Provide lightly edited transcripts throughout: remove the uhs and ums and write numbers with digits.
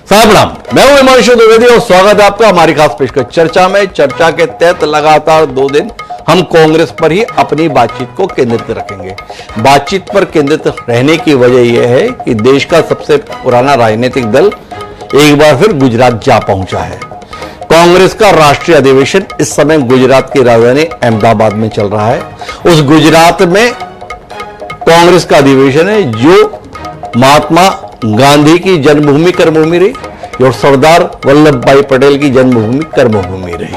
साहब, मैं हूं हिमांशु द्विवेदी और स्वागत है आपका हमारी खास पेशकश चर्चा में। चर्चा के तहत लगातार 2 दिन हम कांग्रेस पर ही अपनी बातचीत को केंद्रित रखेंगे। बातचीत पर केंद्रित रहने की वजह यह है कि देश का सबसे पुराना राजनीतिक दल एक बार फिर गुजरात जा पहुंचा है। कांग्रेस का राष्ट्रीय अधिवेशन इस समय गुजरात की राजधानी अहमदाबाद में चल रहा है। उस गुजरात में कांग्रेस का अधिवेशन है जो महात्मा गांधी की जन्मभूमि कर्मभूमि रही और सरदार वल्लभ भाई पटेल की जन्मभूमि कर्मभूमि रही।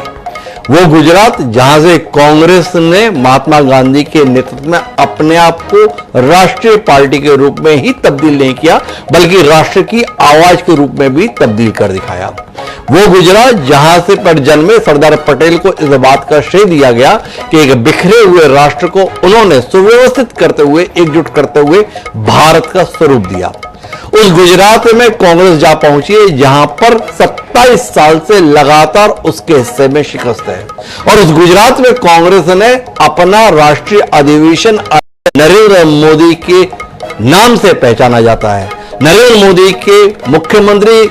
वो गुजरात जहां से कांग्रेस ने महात्मा गांधी के नेतृत्व में अपने आप को राष्ट्रीय पार्टी के रूप में ही तब्दील नहीं किया, बल्कि राष्ट्र की आवाज के रूप में भी तब्दील कर दिखाया। वो गुजरात जहां से पर जन्मे सरदार पटेल को इस बात का श्रेय दिया गया कि एक बिखरे हुए राष्ट्र को उन्होंने सुव्यवस्थित करते हुए, एकजुट करते हुए भारत का स्वरूप दिया। उस गुजरात में कांग्रेस जा पहुंची है जहां पर 27 साल से लगातार उसके हिस्से में शिकस्त है। और उस गुजरात में कांग्रेस ने अपना राष्ट्रीय अधिवेशन नरेंद्र मोदी के नाम से पहचाना जाता है। नरेंद्र मोदी के मुख्यमंत्री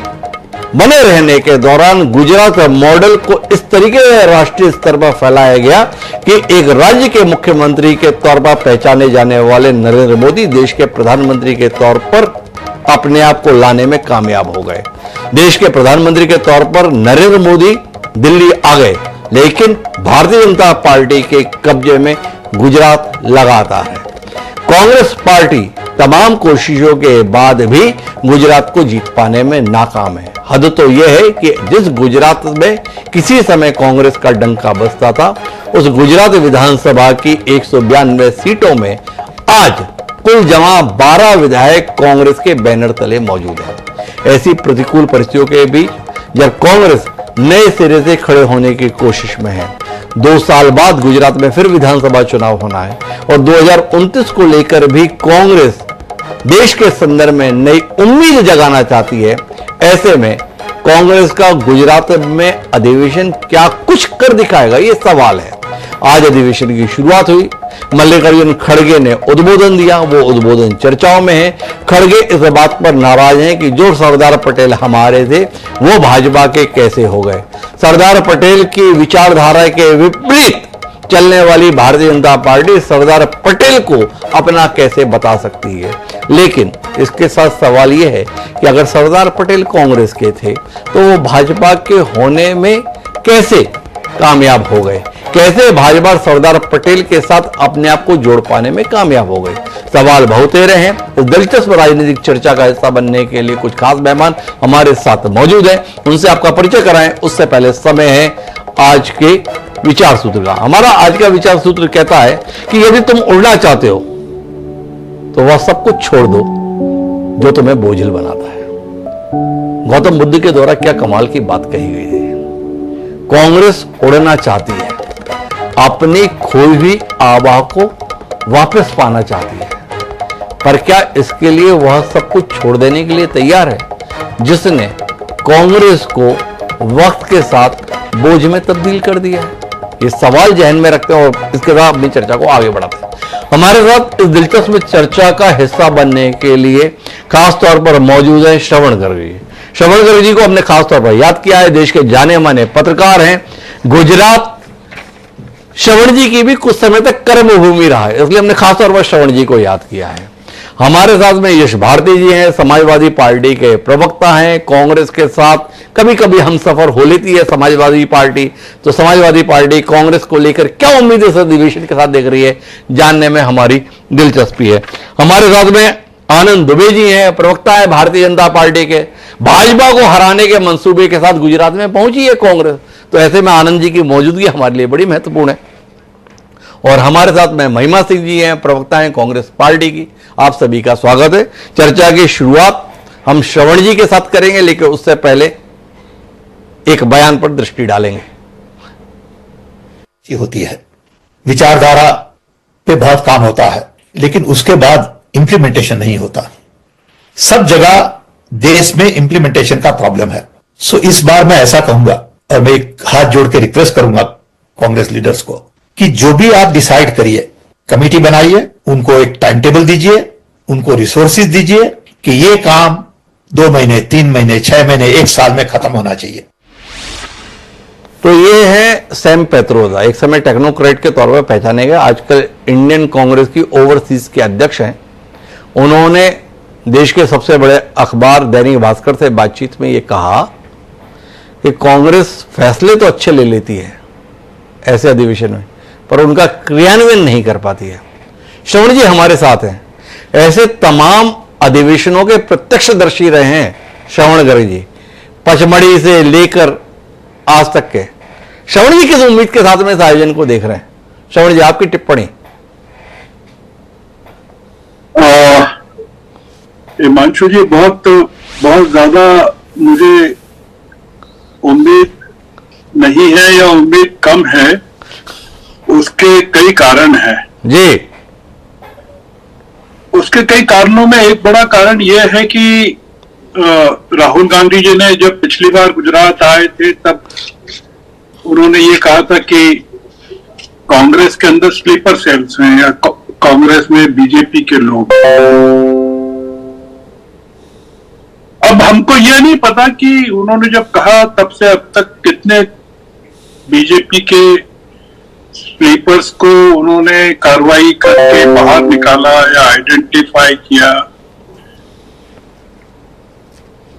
बने रहने के दौरान गुजरात मॉडल को इस तरीके से राष्ट्रीय स्तर पर फैलाया गया कि एक राज्य के मुख्यमंत्री के तौर पर पहचाने जाने वाले नरेंद्र मोदी देश के प्रधानमंत्री के तौर पर अपने आप को लाने में कामयाब हो गए। देश के प्रधानमंत्री के तौर पर नरेंद्र मोदी दिल्ली आ गए, लेकिन भारतीय जनता पार्टी के कब्जे में गुजरात लगातार है। कांग्रेस पार्टी तमाम कोशिशों के बाद भी गुजरात को जीत पाने में नाकाम है। हद तो यह है कि जिस गुजरात में किसी समय कांग्रेस का डंका बजता था, उस गुजरात विधानसभा की 192 सीटों में आज कुल जमा 12 विधायक कांग्रेस के बैनर तले मौजूद हैं। ऐसी प्रतिकूल परिस्थितियों के बीच जब कांग्रेस नए सिरे से खड़े होने की कोशिश में है, 2 साल बाद गुजरात में फिर विधानसभा चुनाव होना है और 2029 को लेकर भी कांग्रेस देश के संदर्भ में नई उम्मीद जगाना चाहती है। ऐसे में कांग्रेस का गुजरात में अधिवेशन क्या कुछ कर दिखाएगा, ये सवाल है। आज अधिवेशन की शुरुआत हुई। मल्लिकार्जुन खड़गे ने उद्बोधन दिया। वो उद्बोधन चर्चाओं में है। खड़गे इस बात पर नाराज हैं कि जो सरदार पटेल हमारे थे वो भाजपा के कैसे हो गए। सरदार पटेल की विचारधारा के विपरीत चलने वाली भारतीय जनता पार्टी सरदार पटेल को अपना कैसे बता सकती है। लेकिन इसके साथ सवाल यह है कि अगर सरदार पटेल कांग्रेस के थे तो वो भाजपा के होने में कैसे कामयाब हो गए, कैसे भाजपा सरदार पटेल के साथ अपने आप को जोड़ पाने में कामयाब हो गई। सवाल बहुतेरे हैं। इस दिलचस्प राजनीतिक चर्चा का हिस्सा बनने के लिए कुछ खास मेहमान हमारे साथ मौजूद हैं। उनसे आपका परिचय कराएं उससे पहले समय है आज के विचार सूत्र का। हमारा आज का विचार सूत्र कहता है कि यदि तुम उड़ना चाहते हो तो वह सब कुछ छोड़ दो जो तुम्हें बोझिल बनाता है। गौतम बुद्ध के द्वारा क्या कमाल की बात कही गई है। कांग्रेस उड़ना चाहती है, अपनी खोई हुई आभा को वापस पाना चाहती है, पर क्या इसके लिए वह सब कुछ छोड़ देने के लिए तैयार है जिसने कांग्रेस को वक्त के साथ बोझ में तब्दील कर दिया है? ये सवाल जहन में रखते हैं और इसके साथ अपनी चर्चा को आगे बढ़ाते हैं। हमारे साथ इस दिलचस्प चर्चा का हिस्सा बनने के लिए खास तौर पर मौजूद है श्रवण गर्ग। श्रवण गर्ग जी को हमने खास तौर पर याद किया है। देश के जाने माने पत्रकार हैं। गुजरात श्रवण जी की भी कुछ समय तक कर्मभूमि रहा है, इसलिए हमने खास तौर पर श्रवण जी को याद किया है। हमारे साथ में यश भारती जी हैं, समाजवादी पार्टी के प्रवक्ता हैं। कांग्रेस के साथ कभी कभी हम सफर हो लेती है समाजवादी पार्टी, तो समाजवादी पार्टी कांग्रेस को लेकर क्या उम्मीद इस अधिवेशन के साथ देख रही है, जानने में हमारी दिलचस्पी है। हमारे साथ में आनंद दुबे जी हैं, प्रवक्ता है भारतीय जनता पार्टी के। भाजपा को हराने के मंसूबे के साथ गुजरात में पहुंची है कांग्रेस, तो ऐसे में आनंद जी की मौजूदगी हमारे लिए बड़ी महत्वपूर्ण है। और हमारे साथ में महिमा सिंह जी हैं, प्रवक्ता हैं कांग्रेस पार्टी की। आप सभी का स्वागत है। चर्चा की शुरुआत हम श्रवण जी के साथ करेंगे, लेकिन उससे पहले एक बयान पर दृष्टि डालेंगे। होती है, विचारधारा पे बहुत काम होता है, लेकिन उसके बाद इंप्लीमेंटेशन नहीं होता। सब जगह देश में इंप्लीमेंटेशन का प्रॉब्लम है। सो इस बार मैं ऐसा कहूंगा और मैं एक हाथ जोड़ के रिक्वेस्ट करूंगा कांग्रेस लीडर्स को कि जो भी आप डिसाइड करिए, कमेटी बनाइए, उनको एक टाइम टेबल दीजिए, उनको रिसोर्सेज दीजिए कि ये काम 2 महीने, 3 महीने, 6 महीने, 1 साल में खत्म होना चाहिए। तो ये है सैम पेत्रोदा, एक समय टेक्नोक्रेट के तौर पर पहचाने गए, आजकल इंडियन कांग्रेस की ओवरसीज के अध्यक्ष हैं। उन्होंने देश के सबसे बड़े अखबार दैनिक भास्कर से बातचीत में ये कहा कि कांग्रेस फैसले तो अच्छे ले लेती है ऐसे अधिवेशन में, पर उनका क्रियान्वयन नहीं कर पाती है। श्रवण जी हमारे साथ हैं, ऐसे तमाम अधिवेशनों के प्रत्यक्षदर्शी रहे हैं श्रवण गर्ग जी, पचमढ़ी से लेकर आज तक के। श्रवण जी किस उम्मीद के साथ में इस आयोजन को देख रहे हैं? श्रवण जी आपकी टिप्पणी। हिमांशु जी, बहुत ज्यादा मुझे उम्मीद नहीं है या उम्मीद कम है। उसके कई कारण हैं जी। उसके कई कारणों में एक बड़ा कारण यह है कि राहुल गांधी जी ने जब पिछली बार गुजरात आए थे तब उन्होंने ये कहा था कि कांग्रेस के अंदर स्लीपर सेल्स हैं या कांग्रेस में बीजेपी के लोग। अब हमको यह नहीं पता कि उन्होंने जब कहा तब से अब तक कितने बीजेपी के स्लीपर्स को उन्होंने कार्रवाई करके बाहर निकाला या आइडेंटिफाई किया।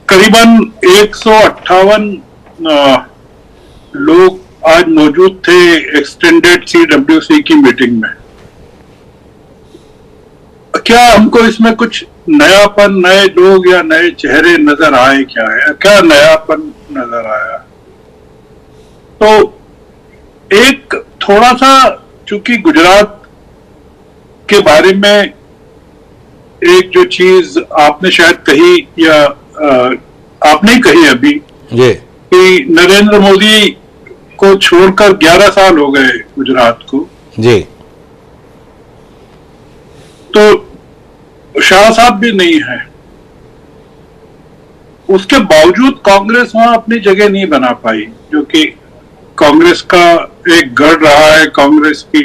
करीबन 158 लोग आज मौजूद थे एक्सटेंडेड CWC की मीटिंग में। क्या हमको इसमें कुछ नयापन, नए लोग या नए चेहरे नजर आए? क्या नयापन नजर आया? तो एक थोड़ा सा, चूंकि गुजरात के बारे में एक जो चीज आपने शायद कही या आपने ही कही अभी जी कि नरेंद्र मोदी को छोड़कर 11 साल हो गए गुजरात को जी, तो शाह साहब भी नहीं है। उसके बावजूद कांग्रेस वहां अपनी जगह नहीं बना पाई, जो कि कांग्रेस का एक गढ़ रहा है। कांग्रेस की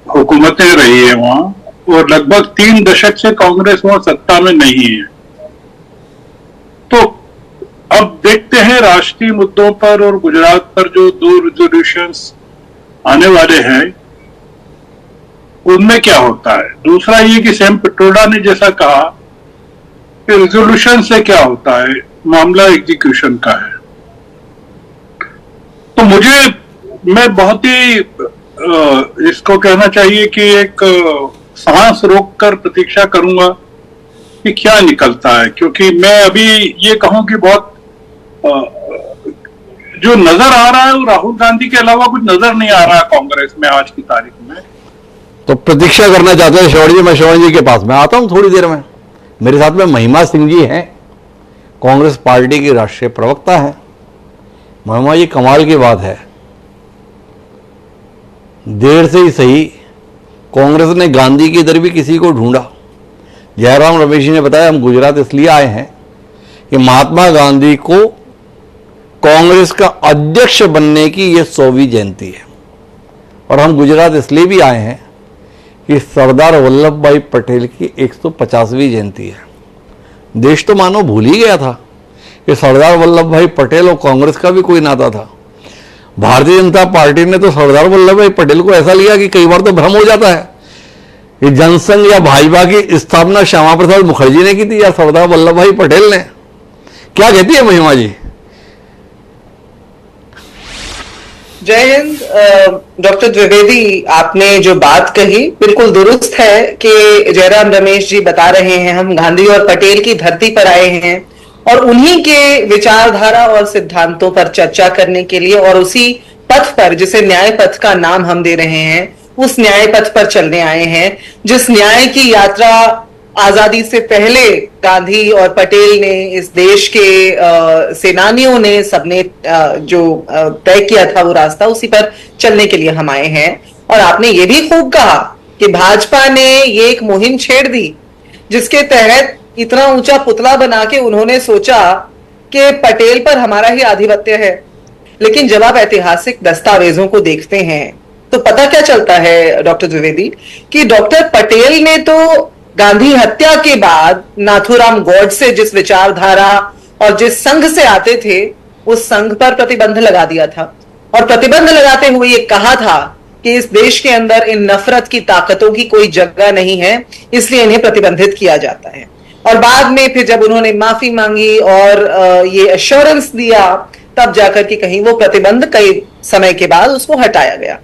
हुकूमतें रही है वहां, और लगभग 3 दशक से कांग्रेस वहां सत्ता में नहीं है। तो अब देखते हैं राष्ट्रीय मुद्दों पर और गुजरात पर जो 2 रेजोल्यूशंस आने वाले हैं उनमें क्या होता है। दूसरा ये कि सैम पेट्रोडा ने जैसा कहा कि रेजोल्यूशन से क्या होता है, मामला एग्जीक्यूशन का है। तो मैं बहुत ही इसको कहना चाहिए कि एक सांस रोककर प्रतीक्षा करूंगा कि क्या निकलता है, क्योंकि मैं अभी ये कहूं कि बहुत जो नजर आ रहा है वो राहुल गांधी के अलावा कुछ नजर नहीं आ रहा कांग्रेस में आज की तारीख में। तो प्रतीक्षा करना चाहते हैं श्रवण जी? मैं श्रवण जी के पास में आता हूं थोड़ी देर में। मेरे साथ में महिमा सिंह जी हैं, कांग्रेस पार्टी की राष्ट्रीय प्रवक्ता है। महिमा जी, कमाल की बात है, देर से ही सही कांग्रेस ने गांधी की इधर भी किसी को ढूंढा। जयराम रमेश जी ने बताया हम गुजरात इसलिए आए हैं कि महात्मा गांधी को कांग्रेस का अध्यक्ष बनने की यह 100वीं जयंती है, और हम गुजरात इसलिए भी आए हैं कि सरदार वल्लभ भाई पटेल की 150वीं जयंती है। देश तो मानो भूल ही गया था कि सरदार वल्लभ भाई पटेल और कांग्रेस का भी कोई नाता था। भारतीय जनता पार्टी ने तो सरदार वल्लभ भाई पटेल को ऐसा लिया कि कई बार तो भ्रम हो जाता है कि जनसंघ या भाजपा की स्थापना श्यामा प्रसाद मुखर्जी ने की थी या सरदार वल्लभ भाई पटेल ने। क्या कहती है महिमा जी? जय हिंद। डॉक्टर द्विवेदी, आपने जो बात कही बिल्कुल दुरुस्त है कि जयराम रमेश जी बता रहे हैं हम गांधी और पटेल की धरती पर आए हैं और उन्हीं के विचारधारा और सिद्धांतों पर चर्चा करने के लिए, और उसी पथ पर जिसे न्याय पथ का नाम हम दे रहे हैं, उस न्याय पथ पर चलने आए हैं, जिस न्याय की यात्रा आजादी से पहले गांधी और पटेल ने, इस देश के सेनानियों ने, सबने जो तय किया था वो रास्ता, उसी पर चलने के लिए हम आए हैं। और आपने ये भी खूब कहा कि भाजपा ने ये एक मुहिम छेड़ दी जिसके तहत इतना ऊंचा पुतला बना के उन्होंने सोचा कि पटेल पर हमारा ही आधिपत्य है। लेकिन जब आप ऐतिहासिक दस्तावेजों को देखते हैं तो पता क्या चलता है डॉक्टर द्विवेदी, कि डॉक्टर पटेल ने तो गांधी हत्या के बाद नाथूराम गॉडसे जिस विचारधारा और जिस संघ से आते थे, उस संघ पर प्रतिबंध लगा दिया था और प्रतिबंध लगाते हुए ये कहा था कि इस देश के अंदर इन नफरत की ताकतों की कोई जगह नहीं है, इसलिए इन्हें प्रतिबंधित किया जाता है। और बाद में फिर जब उन्होंने माफी मांगी और ये एश्योरेंस दिया, तब जाकर के कहीं वो प्रतिबंध कई समय के बाद उसको हटाया गया।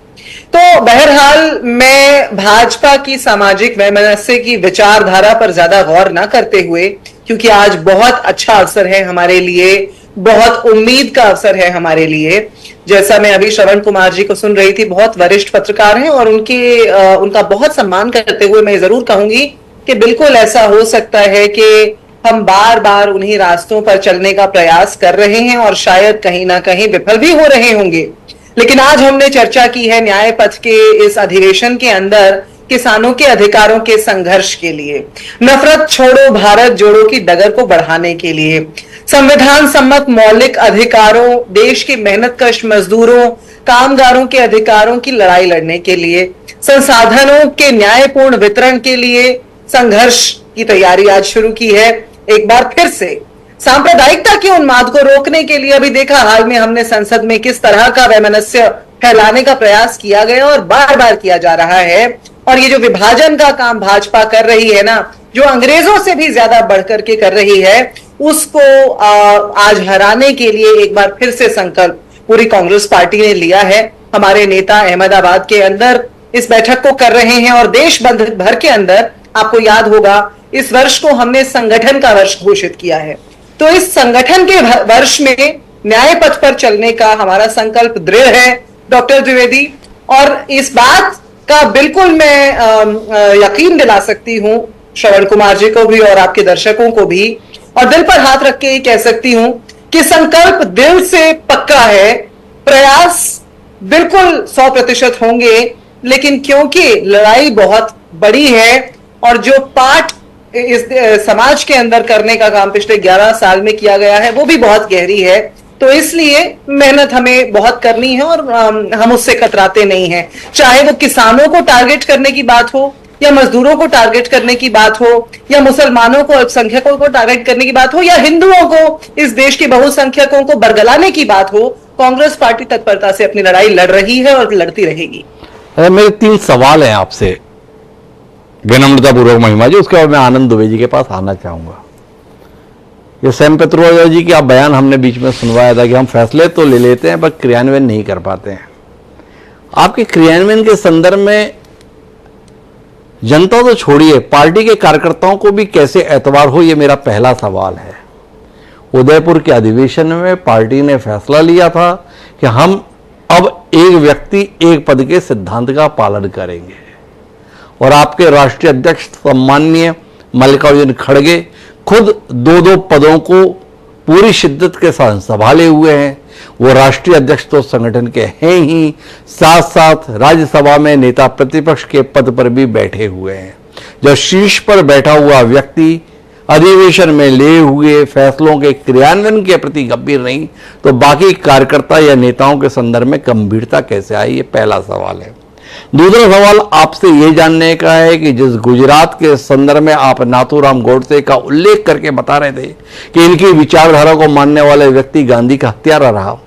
तो बहरहाल मैं भाजपा की सामाजिक वैमनस्य की विचारधारा पर ज्यादा गौर ना करते हुए, क्योंकि आज बहुत अच्छा अवसर है हमारे लिए, बहुत उम्मीद का अवसर है हमारे लिए। जैसा मैं अभी श्रवण कुमार जी को सुन रही थी, बहुत वरिष्ठ पत्रकार हैं और उनका बहुत सम्मान करते हुए मैं जरूर कहूंगी कि बिल्कुल ऐसा हो सकता है कि हम बार बार उन्हीं रास्तों पर चलने का प्रयास कर रहे हैं और शायद कहीं ना कहीं विफल भी हो रहे होंगे। लेकिन आज हमने चर्चा की है न्याय पथ के इस अधिवेशन के अंदर किसानों के अधिकारों के संघर्ष के लिए, नफरत छोड़ो भारत जोड़ो की डगर को बढ़ाने के लिए, संविधान सम्मत मौलिक अधिकारों, देश के मेहनतकश मजदूरों, कामगारों के अधिकारों की लड़ाई लड़ने के लिए, संसाधनों के न्यायपूर्ण वितरण के लिए संघर्ष की तैयारी आज शुरू की है। एक बार फिर से सांप्रदायिकता के उन्माद को रोकने के लिए अभी देखा हाल में हमने संसद में किस तरह का वैमनस्य फैलाने का प्रयास किया गया और बार बार किया जा रहा है। और ये जो विभाजन का काम भाजपा कर रही है ना, जो अंग्रेजों से भी ज्यादा बढ़कर के कर रही है, उसको आज हराने के लिए एक बार फिर से संकल्प पूरी कांग्रेस पार्टी ने लिया है। हमारे नेता अहमदाबाद के अंदर इस बैठक को कर रहे हैं और देश भर के अंदर आपको याद होगा इस वर्ष को हमने संगठन का वर्ष घोषित किया है। तो इस संगठन के वर्ष में न्याय पथ पर चलने का हमारा संकल्प दृढ़ है डॉक्टर द्विवेदी, और इस बात का बिल्कुल मैं यकीन दिला सकती हूं श्रवण कुमार जी को भी और आपके दर्शकों को भी, और दिल पर हाथ रख के कह सकती हूं कि संकल्प दिल से पक्का है, प्रयास बिल्कुल 100% होंगे, लेकिन क्योंकि लड़ाई बहुत बड़ी है और जो पाठ इस समाज के अंदर करने का काम पिछले 11 साल में किया गया है वो भी बहुत गहरी है, तो इसलिए मेहनत हमें बहुत करनी है और हम उससे कतराते नहीं हैं। चाहे वो किसानों को टारगेट करने की बात हो या मजदूरों को टारगेट करने की बात हो या मुसलमानों को, अल्पसंख्यकों को टारगेट करने की बात हो या हिंदुओं को, इस देश के बहुसंख्यकों को बरगलाने की बात हो, कांग्रेस पार्टी तत्परता से अपनी लड़ाई लड़ रही है और लड़ती रहेगी। मेरे 3 सवाल हैं आपसे विनम्रता पूर्वक महिमा जी, उसके बाद मैं आनंद दुबे जी के पास आना चाहूंगा। ये सैम पेत्रोजा जी की आप बयान हमने बीच में सुनवाया था कि हम फैसले तो ले लेते हैं पर क्रियान्वयन नहीं कर पाते हैं। आपके क्रियान्वयन के संदर्भ में जनता तो छोड़िए, पार्टी के कार्यकर्ताओं को भी कैसे एतबार हो, यह मेरा पहला सवाल है। उदयपुर के अधिवेशन में पार्टी ने फैसला लिया था कि हम अब एक व्यक्ति एक पद के सिद्धांत का पालन करेंगे और आपके राष्ट्रीय अध्यक्ष सम्माननीय मल्लिकार्जुन खड़गे खुद 2-2 पदों को पूरी शिद्दत के साथ संभाले हुए हैं। वो राष्ट्रीय अध्यक्ष तो संगठन के हैं ही, साथ साथ राज्यसभा में नेता प्रतिपक्ष के पद पर भी बैठे हुए हैं। जब शीर्ष पर बैठा हुआ व्यक्ति अधिवेशन में लिए हुए फैसलों के क्रियान्वयन के प्रति गंभीर नहीं, तो बाकी कार्यकर्ता या नेताओं के संदर्भ में गंभीरता कैसे आई, ये पहला सवाल है। दूसरा सवाल आपसे यह जानने का है कि जिस गुजरात के संदर्भ में आप नाथूराम गोडसे का उल्लेख करके बता रहे थे कि इनकी विचारधारा को मानने वाले व्यक्ति गांधी का हत्यारा रहा,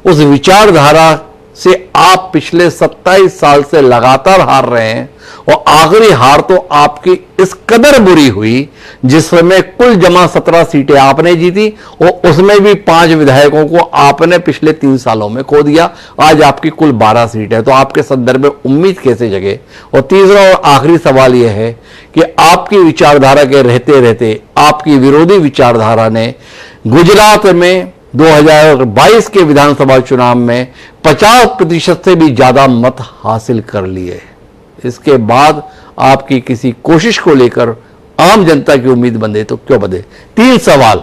उस विचारधारा से आप पिछले 27 साल से लगातार हार रहे हैं और आखिरी हार तो आपकी इस कदर बुरी हुई जिसमें कुल जमा 17 सीटें आपने जीती और उसमें भी 5 विधायकों को आपने पिछले 3 सालों में खो दिया। आज आपकी कुल 12 सीट है, तो आपके संदर्भ में उम्मीद कैसे जगे। और तीसरा और आखिरी सवाल यह है कि आपकी विचारधारा के रहते रहते आपकी विरोधी विचारधारा ने गुजरात में 2022 के विधानसभा चुनाव में 50% से भी ज्यादा मत हासिल कर लिए। इसके बाद आपकी किसी कोशिश को लेकर आम जनता की उम्मीद बंधे तो क्यों बंधे। 3 सवाल।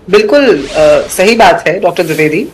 बिल्कुल सही बात है डॉक्टर द्विवेदी,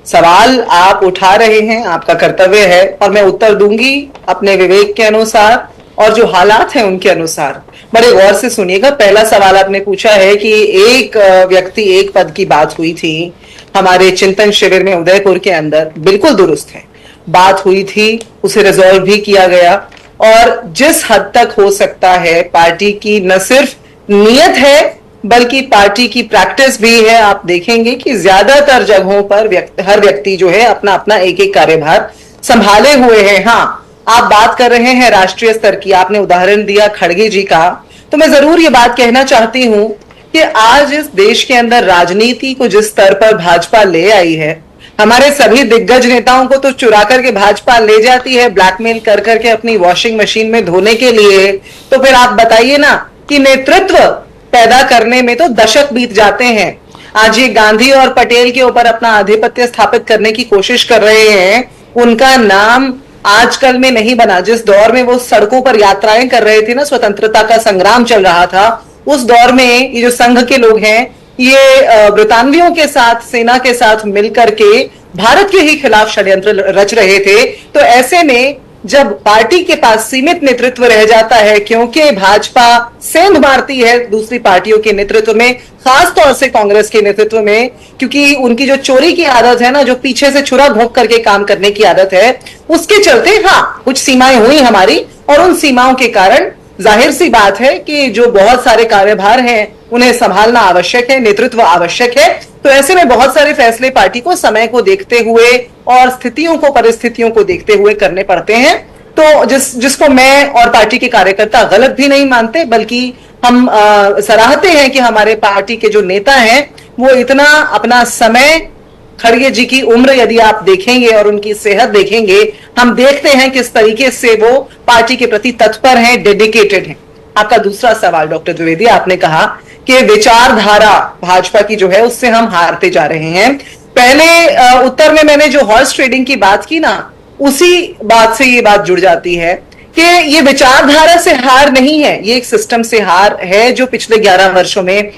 सवाल आप उठा रहे हैं, आपका कर्तव्य है और मैं उत्तर दूंगी अपने विवेक के अनुसार और जो हालात हैं उनके अनुसार। बड़े गौर से सुनिएगा। पहला सवाल आपने पूछा है कि एक व्यक्ति एक पद की बात हुई थी हमारे चिंतन शिविर में उदयपुर के अंदर। बिल्कुल दुरुस्त है, बात हुई थी, उसे रिजॉल्व भी किया गया और जिस हद तक हो सकता है पार्टी की न सिर्फ नीयत है बल्कि पार्टी की प्रैक्टिस भी है। आप देखेंगे कि ज्यादातर जगहों पर हर व्यक्ति जो है अपना अपना एक एक कार्यभार संभाले हुए हैं। हाँ, आप बात कर रहे हैं राष्ट्रीय स्तर की, आपने उदाहरण दिया खड़गे जी का, तो मैं जरूर ये बात कहना चाहती हूं कि आज इस देश के अंदर राजनीति को जिस स्तर पर भाजपा ले आई है, हमारे सभी दिग्गज नेताओं को तो चुरा करके भाजपा ले जाती है ब्लैकमेल कर करके अपनी वॉशिंग मशीन में धोने के लिए। तो फिर आप बताइए ना कि नेतृत्व पैदा करने में तो दशक बीत जाते हैं। आज ये गांधी और पटेल के ऊपर अपना आधिपत्य स्थापित करने की कोशिश कर रहे हैं, उनका नाम आजकल में नहीं बना। जिस दौर में वो सड़कों पर यात्राएं कर रहे थे ना, स्वतंत्रता का संग्राम चल रहा था, उस दौर में ये जो संघ के लोग हैं ये ब्रितानियों के साथ, सेना के साथ मिलकर के भारत के ही खिलाफ षड्यंत्र रच रहे थे। तो ऐसे में जब पार्टी के पास सीमित नेतृत्व रह जाता है, क्योंकि भाजपा सेंध मारती है दूसरी पार्टियों के नेतृत्व में, खास तौर से कांग्रेस के नेतृत्व में, क्योंकि उनकी जो चोरी की आदत है ना, जो पीछे से छुरा घोंक करके काम करने की आदत है, उसके चलते हाँ कुछ सीमाएं हुई हमारी, और उन सीमाओं के कारण जाहिर सी बात है कि जो बहुत सारे कार्यभार हैं उन्हें संभालना आवश्यक है, नेतृत्व आवश्यक है। तो ऐसे में बहुत सारे फैसले पार्टी को समय को देखते हुए और स्थितियों को, परिस्थितियों को देखते हुए करने पड़ते हैं। तो जिसको मैं और पार्टी के कार्यकर्ता गलत भी नहीं मानते, बल्कि हम सराहते हैं कि हमारे पार्टी के जो नेता हैं वो इतना अपना समय, खड़गे जी की उम्र यदि आप देखेंगे और उनकी सेहत देखेंगे, हम देखते हैं किस तरीके से वो पार्टी के प्रति तत्पर हैं, डेडिकेटेड हैं। आपका दूसरा सवाल डॉक्टर द्विवेदी, आपने कहा कि विचारधारा भाजपा की जो है उससे हम हारते जा रहे हैं। पहले उत्तर में मैंने जो हॉर्स ट्रेडिंग की बात की ना, उसी बात से ये बात जुड़ जाती है कि ये विचारधारा से हार नहीं है, ये एक सिस्टम से हार है जो पिछले 11 वर्षों में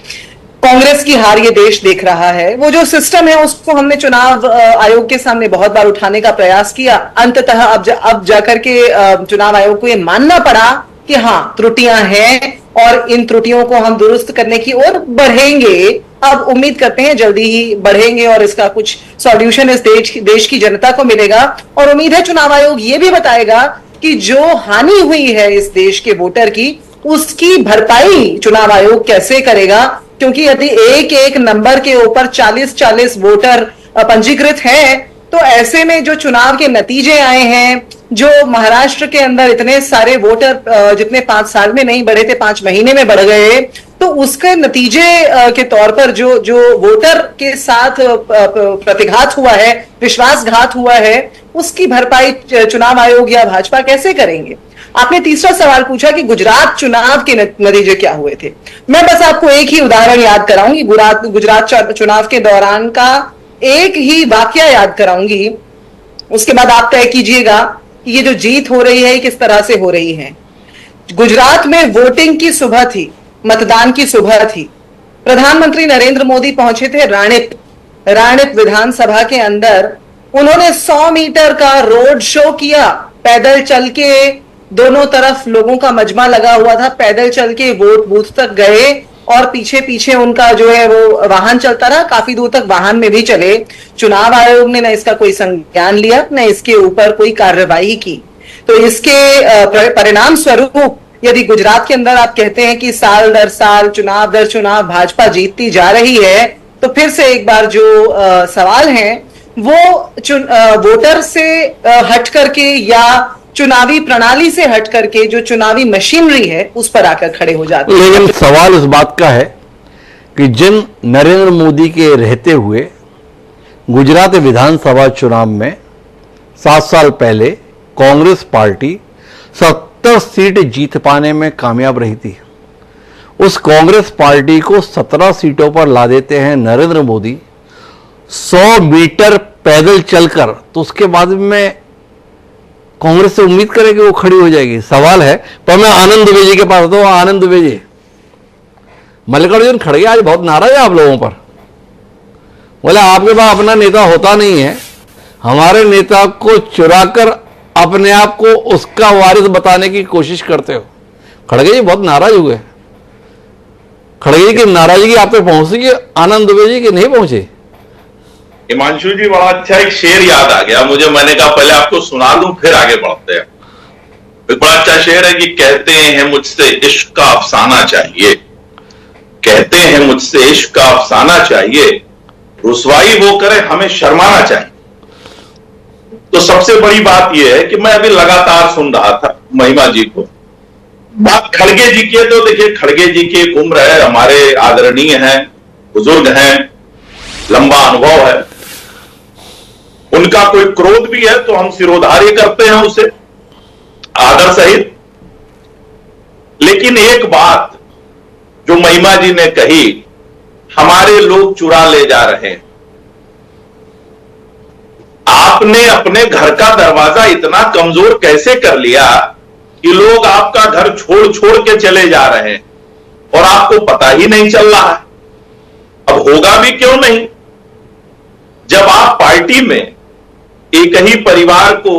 कांग्रेस की हार ये देश देख रहा है। वो जो सिस्टम है उसको हमने चुनाव आयोग के सामने बहुत बार उठाने का प्रयास किया। अंततः अब जाकर के चुनाव आयोग को ये मानना पड़ा कि हाँ त्रुटियां हैं और इन त्रुटियों को हम दुरुस्त करने की ओर बढ़ेंगे। अब उम्मीद करते हैं जल्दी ही बढ़ेंगे और इसका कुछ सॉल्यूशन इस देश की जनता को मिलेगा। और उम्मीद है चुनाव आयोग ये भी बताएगा कि जो हानि हुई है इस देश के वोटर की, उसकी भरपाई चुनाव आयोग कैसे करेगा। क्योंकि यदि एक एक नंबर के ऊपर 40-40 वोटर पंजीकृत हैं, तो ऐसे में जो चुनाव के नतीजे आए हैं, जो महाराष्ट्र के अंदर इतने सारे वोटर जितने 5 साल में नहीं बढ़े थे 5 महीने में बढ़ गए, तो उसके नतीजे के तौर पर जो वोटर के साथ प्रतिघात हुआ है, विश्वासघात हुआ है, उसकी भरपाई चुनाव आयोग या भाजपा कैसे करेंगे। आपने तीसरा सवाल पूछा कि गुजरात चुनाव के नतीजे क्या हुए थे। मैं बस आपको एक ही उदाहरण याद कराऊंगी, गुजरात चुनाव के दौरान का एक ही वाकया याद कराऊंगी, उसके बाद आप तय कीजिएगा कि ये जो जीत हो रही है किस तरह से हो रही है। गुजरात में वोटिंग की सुबह थी, मतदान की सुबह थी। प्रधानमंत्री नरेंद्र मोदी पहुंचे थे राणिप विधानसभा के अंदर। उन्होंने 100 मीटर का रोड शो किया, पैदल चल के, दोनों तरफ लोगों का मजमा लगा हुआ था, पैदल चल के वोट बूथ तक गए और पीछे पीछे उनका जो है वो वाहन चलता रहा, काफी दूर तक वाहन में भी चले। चुनाव आयोग ने न इसका कोई संज्ञान लिया, न इसके ऊपर कोई कार्रवाई की। तो इसके परिणाम स्वरूप यदि गुजरात के अंदर आप कहते हैं कि साल दर साल, चुनाव दर चुनाव भाजपा जीतती जा रही है, तो फिर से एक बार जो सवाल है वो वोटर से हट करके या चुनावी प्रणाली से हट करके जो चुनावी मशीनरी है उस पर आकर खड़े हो जाते हैं। लेकिन सवाल इस बात का है कि जिन नरेंद्र मोदी के रहते हुए गुजरात विधानसभा चुनाव में 7 साल पहले कांग्रेस पार्टी 70 सीट जीत पाने में कामयाब रही थी, उस कांग्रेस पार्टी को 17 सीटों पर ला देते हैं नरेंद्र मोदी 100 मीटर पैदल चलकर। तो उसके बाद में कांग्रेस से उम्मीद करें कि वो खड़ी हो जाएगी, सवाल है। पर मैं आनंद दुबे जी के पास आता हूं। आनंद दुबे जी, मल्लिकार्जुन खड़गे आज बहुत नाराज है आप लोगों पर, बोले आपके पास अपना नेता होता नहीं है, हमारे नेता को चुराकर अपने आप को उसका वारिस बताने की कोशिश करते हो। खड़गे जी बहुत नाराज हुए। खड़गे जी की नाराजगी आप पे पहुंची कि आनंद दुबे जी की नहीं पहुंची? हिमांशु जी, बड़ा अच्छा एक शेर याद आ गया मुझे, मैंने कहा पहले आपको सुना दूं फिर आगे बढ़ते हैं। एक बड़ा अच्छा शेर है कि कहते हैं मुझसे इश्क का अफसाना चाहिए, कहते हैं मुझसे इश्क का अफसाना चाहिए, रुसवाई वो करे हमें शर्माना चाहिए। तो सबसे बड़ी बात यह है कि मैं अभी लगातार सुन रहा था महिमा जी को, बात खड़गे जी की है, तो देखिए खड़गे जी की एक उम्र है, हमारे आदरणीय हैं, बुजुर्ग हैं, लंबा अनुभव है, उनका कोई क्रोध भी है तो हम सिरोधार्य करते हैं उसे आदर सहित। लेकिन एक बात जो महिमा जी ने कही, हमारे लोग चुरा ले जा रहे हैं। आपने अपने घर का दरवाजा इतना कमजोर कैसे कर लिया कि लोग आपका घर छोड़ छोड़ के चले जा रहे हैं और आपको पता ही नहीं चल रहा है? अब होगा भी क्यों नहीं, जब आप पार्टी में एक ही परिवार को,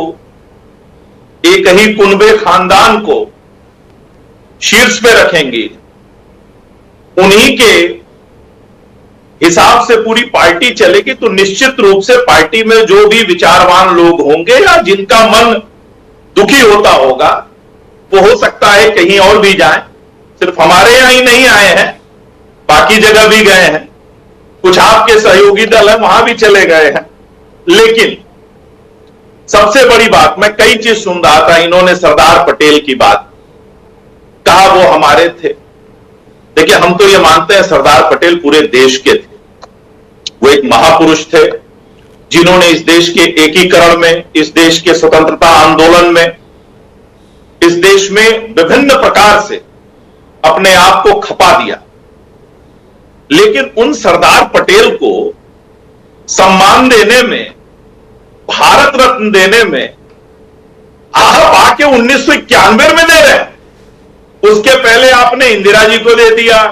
एक ही कुनबे खानदान को शीर्ष पे रखेंगे, उन्हीं के हिसाब से पूरी पार्टी चलेगी, तो निश्चित रूप से पार्टी में जो भी विचारवान लोग होंगे या जिनका मन दुखी होता होगा, वो हो सकता है कहीं और भी जाएं। सिर्फ हमारे यहां ही नहीं आए हैं, बाकी जगह भी गए हैं, कुछ आपके सहयोगी दल है वहां भी चले गए हैं। लेकिन सबसे बड़ी बात, मैं कई चीज सुन रहा था, इन्होंने सरदार पटेल की बात कहा, वो हमारे थे। देखिए हम तो ये मानते हैं सरदार पटेल पूरे देश के थे, वो एक महापुरुष थे जिन्होंने इस देश के एकीकरण में, इस देश के स्वतंत्रता आंदोलन में, इस देश में विभिन्न प्रकार से अपने आप को खपा दिया। लेकिन उन सरदार पटेल को सम्मान देने में, भारत रत्न देने में आप आके 1991 में दे रहे हैं। उसके पहले आपने इंदिरा जी को दे दिया,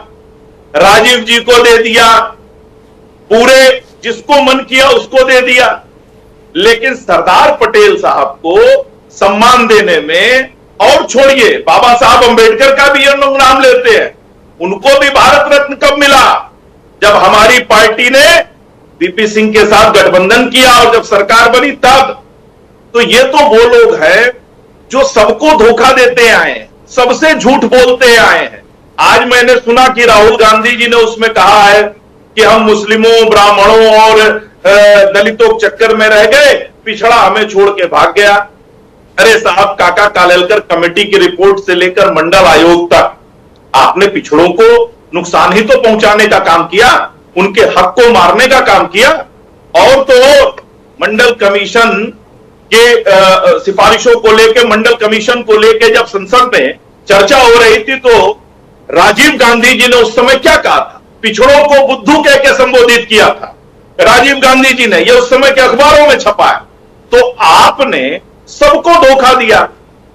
राजीव जी को दे दिया, पूरे जिसको मन किया उसको दे दिया। लेकिन सरदार पटेल साहब को सम्मान देने में, और छोड़िए बाबा साहब अंबेडकर का भी ये लोग नाम लेते हैं, उनको भी भारत रत्न कब मिला? जब हमारी पार्टी ने वीपी सिंह के साथ गठबंधन किया और जब सरकार बनी तब। तो ये तो वो लोग हैं जो सबको धोखा देते आए हैं, सबसे झूठ बोलते आए हैं। आज मैंने सुना कि राहुल गांधी जी ने उसमें कहा है कि हम मुस्लिमों, ब्राह्मणों और दलितों के चक्कर में रह गए, पिछड़ा हमें छोड़ के भाग गया। अरे साहब, काका कालेलकर कमेटी की रिपोर्ट से लेकर मंडल आयोग तक आपने पिछड़ों को नुकसान ही तो पहुंचाने का काम किया, उनके हक को मारने का काम किया। और तो मंडल कमीशन के सिफारिशों को लेकर, मंडल कमीशन को लेकर जब संसद में चर्चा हो रही थी तो राजीव गांधी जी ने उस समय क्या कहा था? पिछड़ों को बुद्धू कह के संबोधित किया था राजीव गांधी जी ने, यह उस समय के अखबारों में छपा है। तो आपने सबको धोखा दिया,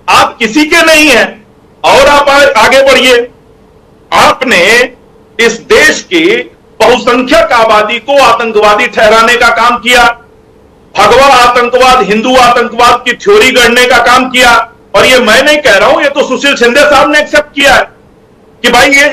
आप किसी के नहीं हैं। और आप आगे बढ़िए, आपने इस देश की बहुसंख्यक आबादी को आतंकवादी ठहराने का काम किया, भगवा आतंकवाद, हिंदू आतंकवाद की थ्योरी गढ़ने का काम किया। और ये मैं नहीं कह रहा हूं, ये तो सुशील शिंदे साहब ने एक्सेप्ट किया है कि भाई ये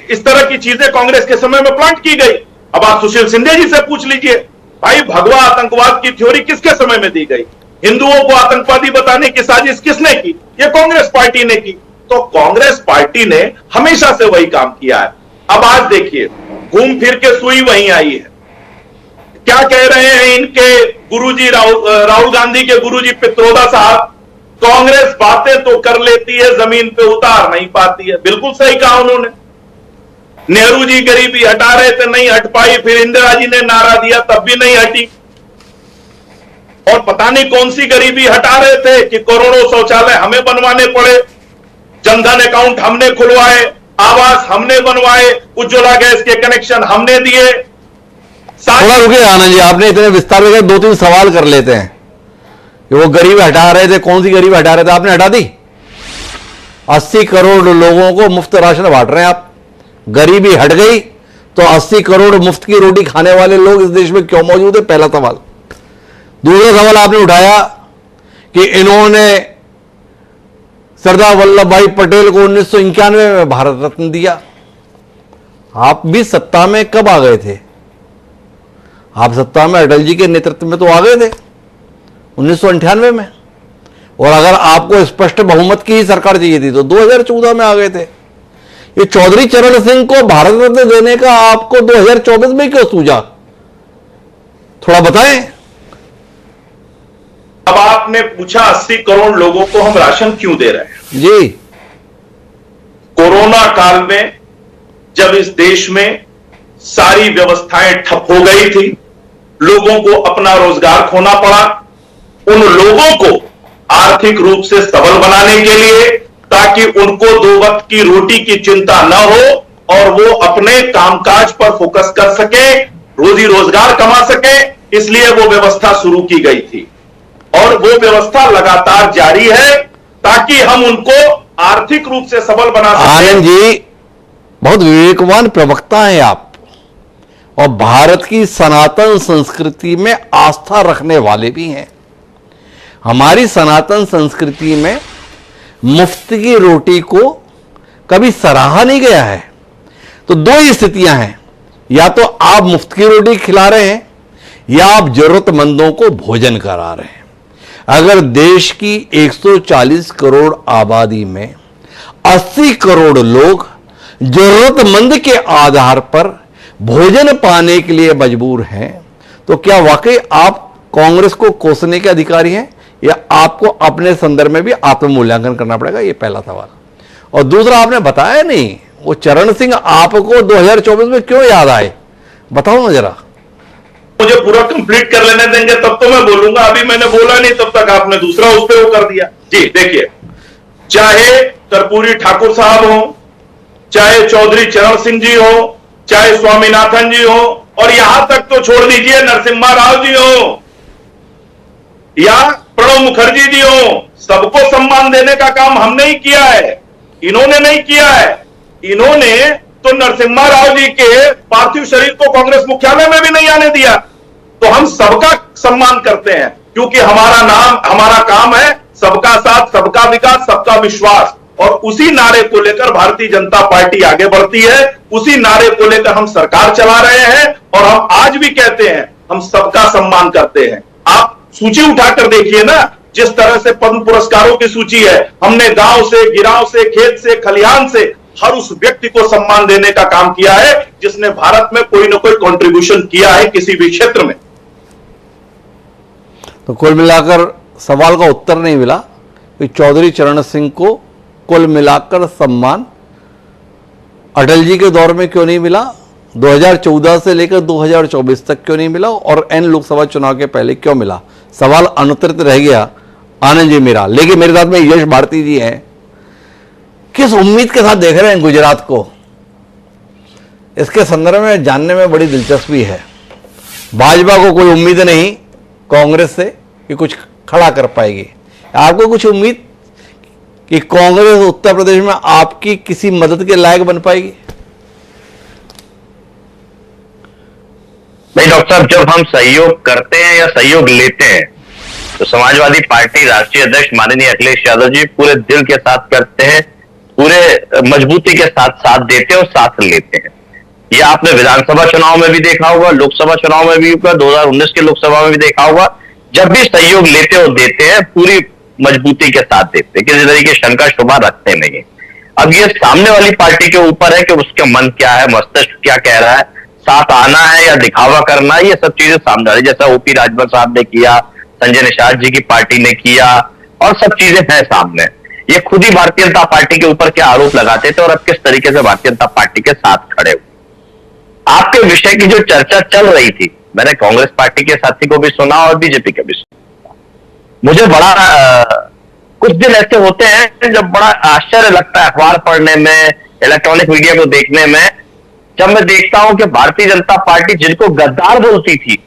इस तरह की चीजें कांग्रेस के समय में प्लांट की गई। अब आप सुशील शिंदे जी से पूछ लीजिए, भाई भगवा आतंकवाद की थ्योरी किसके समय में दी गई? हिंदुओं को आतंकवादी बताने की साजिश किसने की? ये कांग्रेस पार्टी ने की। तो कांग्रेस पार्टी ने हमेशा से वही काम किया है। अब आज देखिए, घूम फिर के सुई वहीं आई है। क्या कह रहे हैं इनके गुरुजी, राहुल गांधी के गुरुजी पित्रोदा साहब, कांग्रेस बातें तो कर लेती है, जमीन पे उतार नहीं पाती है। बिल्कुल सही कहा उन्होंने। नेहरू जी गरीबी हटा रहे थे, नहीं हट पाई, फिर इंदिरा जी ने नारा दिया तब भी नहीं हटी। और पता नहीं कौन सी गरीबी हटा रहे थे कि करोड़ों शौचालय हमें बनवाने पड़े, जनधन अकाउंट हमने खुलवाए, आवास हमने बनवाए, उज्ज्वला गैस के कनेक्शन हमने दिए। थोड़ा रुकिए आनंद जी, आपने इतने विस्तार में 2-3 सवाल कर लेते हैं कि वो गरीब हटा रहे थे, कौन सी गरीब हटा रहे थे? आपने हटा दी। 80 करोड़ लोगों को मुफ्त राशन बांट रहे हैं आप। गरीबी हट गई तो 80 करोड़ मुफ्त की रोटी खाने वाले लोग इस देश में क्यों मौजूद है? पहला सवाल। दूसरा सवाल आपने उठाया कि इन्होंने सरदार वल्लभ भाई पटेल को 1991 में भारत रत्न दिया। आप भी सत्ता में कब आ गए थे? आप सत्ता में अटल जी के नेतृत्व में तो आ गए थे 1998 में। और अगर आपको स्पष्ट बहुमत की ही सरकार चाहिए थी तो 2014 में आ गए थे। ये चौधरी चरण सिंह को भारत रत्न देने का आपको 2024 में क्यों सूझा, थोड़ा बताएं। अब आपने पूछा 80 करोड़ लोगों को हम राशन क्यों दे रहे हैं। जी, कोरोना काल में जब इस देश में सारी व्यवस्थाएं ठप हो गई थी, लोगों को अपना रोजगार खोना पड़ा, उन लोगों को आर्थिक रूप से सबल बनाने के लिए, ताकि उनको 2 वक्त की रोटी की चिंता न हो और वो अपने कामकाज पर फोकस कर सके, रोजी रोजगार कमा सके, इसलिए वो व्यवस्था शुरू की गई थी और वो व्यवस्था लगातार जारी है ताकि हम उनको आर्थिक रूप से सबल बना सकें। आनंद जी बहुत विवेकवान प्रवक्ता हैं आप, और भारत की सनातन संस्कृति में आस्था रखने वाले भी हैं। हमारी सनातन संस्कृति में मुफ्त की रोटी को कभी सराहा नहीं गया है। तो 2 ही स्थितियां हैं, या तो आप मुफ्त की रोटी खिला रहे हैं या आप जरूरतमंदों को भोजन करा रहे हैं। अगर देश की 140 करोड़ आबादी में 80 करोड़ लोग जरूरतमंद के आधार पर भोजन पाने के लिए मजबूर हैं, तो क्या वाकई आप कांग्रेस को कोसने के अधिकारी हैं, या आपको अपने संदर्भ में भी आत्ममूल्यांकन करना पड़ेगा? ये पहला सवाल। और दूसरा, आपने बताया नहीं वो चरण सिंह आपको 2024 में क्यों याद आए, बताओ ना जरा। मुझे पूरा कंप्लीट कर लेने देंगे तब तो मैं बोलूंगा, अभी मैंने बोला नहीं तब तक आपने दूसरा उस पर वो कर दिया। जी देखिए, चाहे कर्पूरी ठाकुर साहब हो, चाहे चौधरी चरण सिंह जी हो, चाहे स्वामीनाथन जी हो, और यहां तक तो छोड़ दीजिए नरसिम्हा राव जी हो या प्रणब मुखर्जी जी हो, सबको सम्मान देने का काम हमने ही किया है, इन्होंने नहीं किया है। इन्होंने तो नरसिम्हा राव जी के पार्थिव शरीर को कांग्रेस मुख्यालय में भी नहीं आने दिया। तो हम सबका सम्मान करते हैं, क्योंकि हमारा काम है सबका साथ, सबका विकास, सबका विश्वास, और उसी नारे को लेकर भारतीय जनता पार्टी आगे बढ़ती है, उसी नारे को लेकर हम सरकार चला रहे हैं, और हम आज भी कहते हैं हम सबका सम्मान करते हैं। आप सूची उठाकर देखिए ना, जिस तरह से पद्म पुरस्कारों की सूची है, हमने गांव से, गिराव से, खेत से, खलिहान से हर उस व्यक्ति को सम्मान देने का काम किया है जिसने भारत में कोई ना कोई कंट्रीब्यूशन किया है किसी भी क्षेत्र में। तो कुल मिलाकर सवाल का उत्तर नहीं मिला कि चौधरी चरण सिंह को कुल मिलाकर सम्मान अटल जी के दौर में क्यों नहीं मिला, 2014 से लेकर 2024 तक क्यों नहीं मिला, और एन लोकसभा चुनाव के पहले क्यों मिला। सवाल अनुत्तरित रह गया आनंद जी मेरा। लेकिन मेरे साथ में यश भारती जी हैं, किस उम्मीद के साथ देख रहे हैं गुजरात को, इसके संदर्भ में जानने में बड़ी दिलचस्पी है। भाजपा को कोई उम्मीद नहीं कांग्रेस से कि कुछ खड़ा कर पाएगी, आपको कुछ उम्मीद कि कांग्रेस उत्तर प्रदेश में आपकी किसी मदद के लायक बन पाएगी? नहीं डॉक्टर साहब, जब हम सहयोग करते हैं या सहयोग लेते हैं तो समाजवादी पार्टी राष्ट्रीय अध्यक्ष माननीय अखिलेश यादव जी पूरे दिल के साथ करते हैं, पूरे मजबूती के साथ साथ देते हैं और साथ लेते हैं। ये आपने विधानसभा चुनाव में भी देखा होगा, लोकसभा चुनाव में भी होगा, 2019 के लोकसभा में भी देखा होगा। जब भी सहयोग लेते और देते हैं पूरी मजबूती के साथ देते हैं, किसी तरीके शंका शुबा रखते नहीं। अब ये सामने वाली पार्टी के ऊपर है कि उसका मन क्या है, मस्तिष्क क्या कह रहा है, साथ आना है या दिखावा करना है, ये सब चीजें सामने आ रही। जैसा ओपी राजभर साहब ने किया, संजय निषाद जी की पार्टी ने किया, और सब चीजें हैं सामने। ये खुद ही भारतीय जनता पार्टी के ऊपर क्या आरोप लगाते थे और अब किस तरीके से भारतीय जनता पार्टी के साथ खड़े हुए। आपके विषय की जो चर्चा चल रही थी, मैंने कांग्रेस पार्टी के साथी को भी सुना और बीजेपी का भी सुना। मुझे बड़ा कुछ दिन ऐसे होते हैं जब बड़ा आश्चर्य लगता है अखबार पढ़ने में, इलेक्ट्रॉनिक मीडिया को देखने में, जब मैं देखता हूं कि भारतीय जनता पार्टी जिनको गद्दार बोलती थी,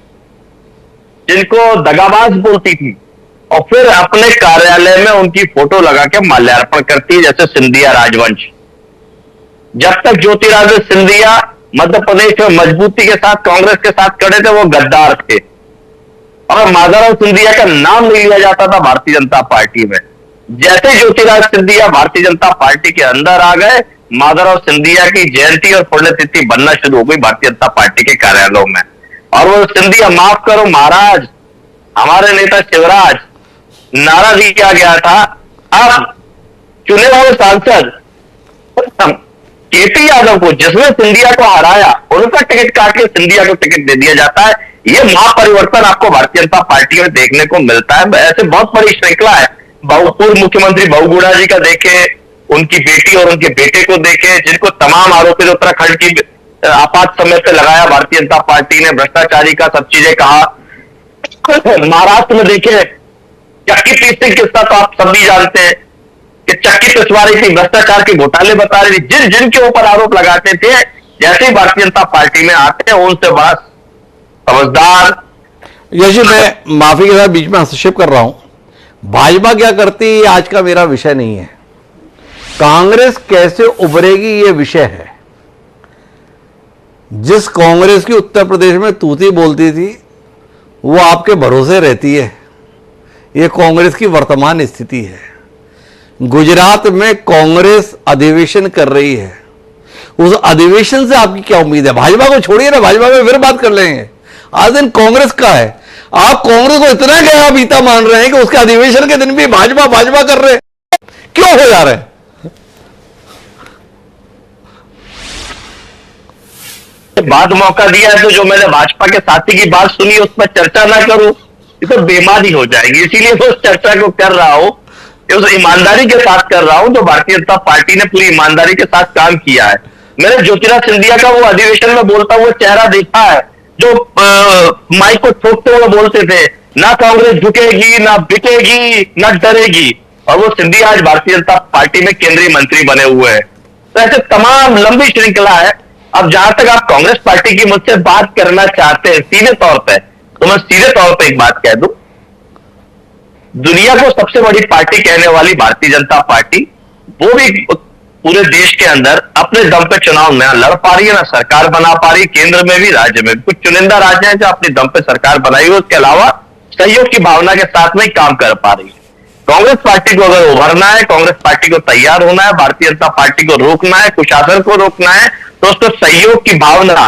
जिनको दगाबाज बोलती थी, और फिर अपने कार्यालय में उनकी फोटो लगा के माल्यार्पण करती है, जैसे सिंधिया राजवंश। जब तक ज्योतिरादित्य सिंधिया मध्य प्रदेश में मजबूती के साथ कांग्रेस के साथ खड़े थे, वो गद्दार थे, और माधवराव सिंधिया का नाम नहीं लिया जाता था भारतीय जनता पार्टी में। जैसे ज्योतिरादित्य सिंधिया भारतीय जनता पार्टी के अंदर आ गए, माधवराव सिंधिया की जयंती और पुण्यतिथि बनना शुरू हो गई भारतीय जनता पार्टी के कार्यालयों में। और वो सिंधिया, माफ करो महाराज, हमारे नेता शिवराज नारा दिया गया था। अब चुने हुए सांसद केपी यादव को, जिसने सिंधिया को हराया, उनका टिकट काट के सिंधिया को टिकट दे दिया जाता है। यह महापरिवर्तन आपको भारतीय जनता पार्टी में देखने को मिलता है। ऐसे बहुत बड़ी श्रृंखला है। पूर्व मुख्यमंत्री बहुगुणा जी का देखे, उनकी बेटी और उनके बेटे को देखे, जिनको तमाम आरोपित उत्तराखंड की आपात समय पे लगाया भारतीय जनता पार्टी ने, भ्रष्टाचारी का सब चीजें कहा। महाराष्ट्र में देखे चक्की पीसने के साथ, तो आप सब भी जानते हैं कि चक्की पिसवा रही थी, भ्रष्टाचार के घोटाले बता रही थी, जिनके ऊपर आरोप लगाते थे, जैसे ही भारतीय जनता पार्टी में आते हैं उनसे बड़ा समझदार। यश, मैं माफी के साथ बीच में हस्तक्षेप कर रहा हूं। भाजपा क्या करती है आज का मेरा विषय नहीं है, कांग्रेस कैसे उभरेगी ये विषय है। जिस कांग्रेस की उत्तर प्रदेश में तूती बोलती थी वो आपके भरोसे रहती है। ये कांग्रेस की वर्तमान स्थिति है। गुजरात में कांग्रेस अधिवेशन कर रही है, उस अधिवेशन से आपकी क्या उम्मीद है? भाजपा को छोड़िए ना, भाजपा में फिर बात कर लेंगे। आज दिन कांग्रेस का है, आप कांग्रेस को इतना गया बीता मान रहे हैं कि उसके अधिवेशन के दिन भी भाजपा भाजपा कर रहे हैं। क्यों हो जा रहे हैं? बाद मौका दिया है तो जो मैंने भाजपा के साथी की बात सुनी उस पर चर्चा ना करूं, ये तो बेईमानी हो जाएगी। इसीलिए मैं उस चर्चा को कर रहा हूं, उस ईमानदारी के साथ कर रहा हूं जो भारतीय जनता पार्टी ने पूरी ईमानदारी के साथ काम किया है। मैंने ज्योतिरादित्य सिंधिया का वो अधिवेशन में बोलता हुआ चेहरा देखा है, जो माइक को ठोकते हुए बोलते थे, ना कांग्रेस झुकेगी, ना बिकेगी, ना डरेगी, और वो सिंधिया आज भारतीय जनता पार्टी में केंद्रीय मंत्री बने हुए हैं। तो ऐसे तमाम लंबी श्रृंखला है। अब जहां तक आप कांग्रेस पार्टी की मुझसे बात करना चाहते हैं सीधे तौर पे, तो मैं सीधे तौर पे एक बात कह दूं, दुनिया को सबसे बड़ी पार्टी कहने वाली भारतीय जनता पार्टी, वो भी पूरे देश के अंदर अपने दम पे चुनाव न लड़ पा रही है, ना सरकार बना पा रही, केंद्र में भी राज्य में भी। कुछ चुनिंदा राज्य हैं जो अपने दम पे सरकार बनाई हुई, उसके अलावा सहयोग की भावना के साथ में ही काम कर पा रही है। कांग्रेस पार्टी को अगर उभरना है, कांग्रेस पार्टी को तैयार होना है, भारतीय जनता पार्टी को रोकना है, कुशासन को रोकना है, तो उसको सहयोग की भावना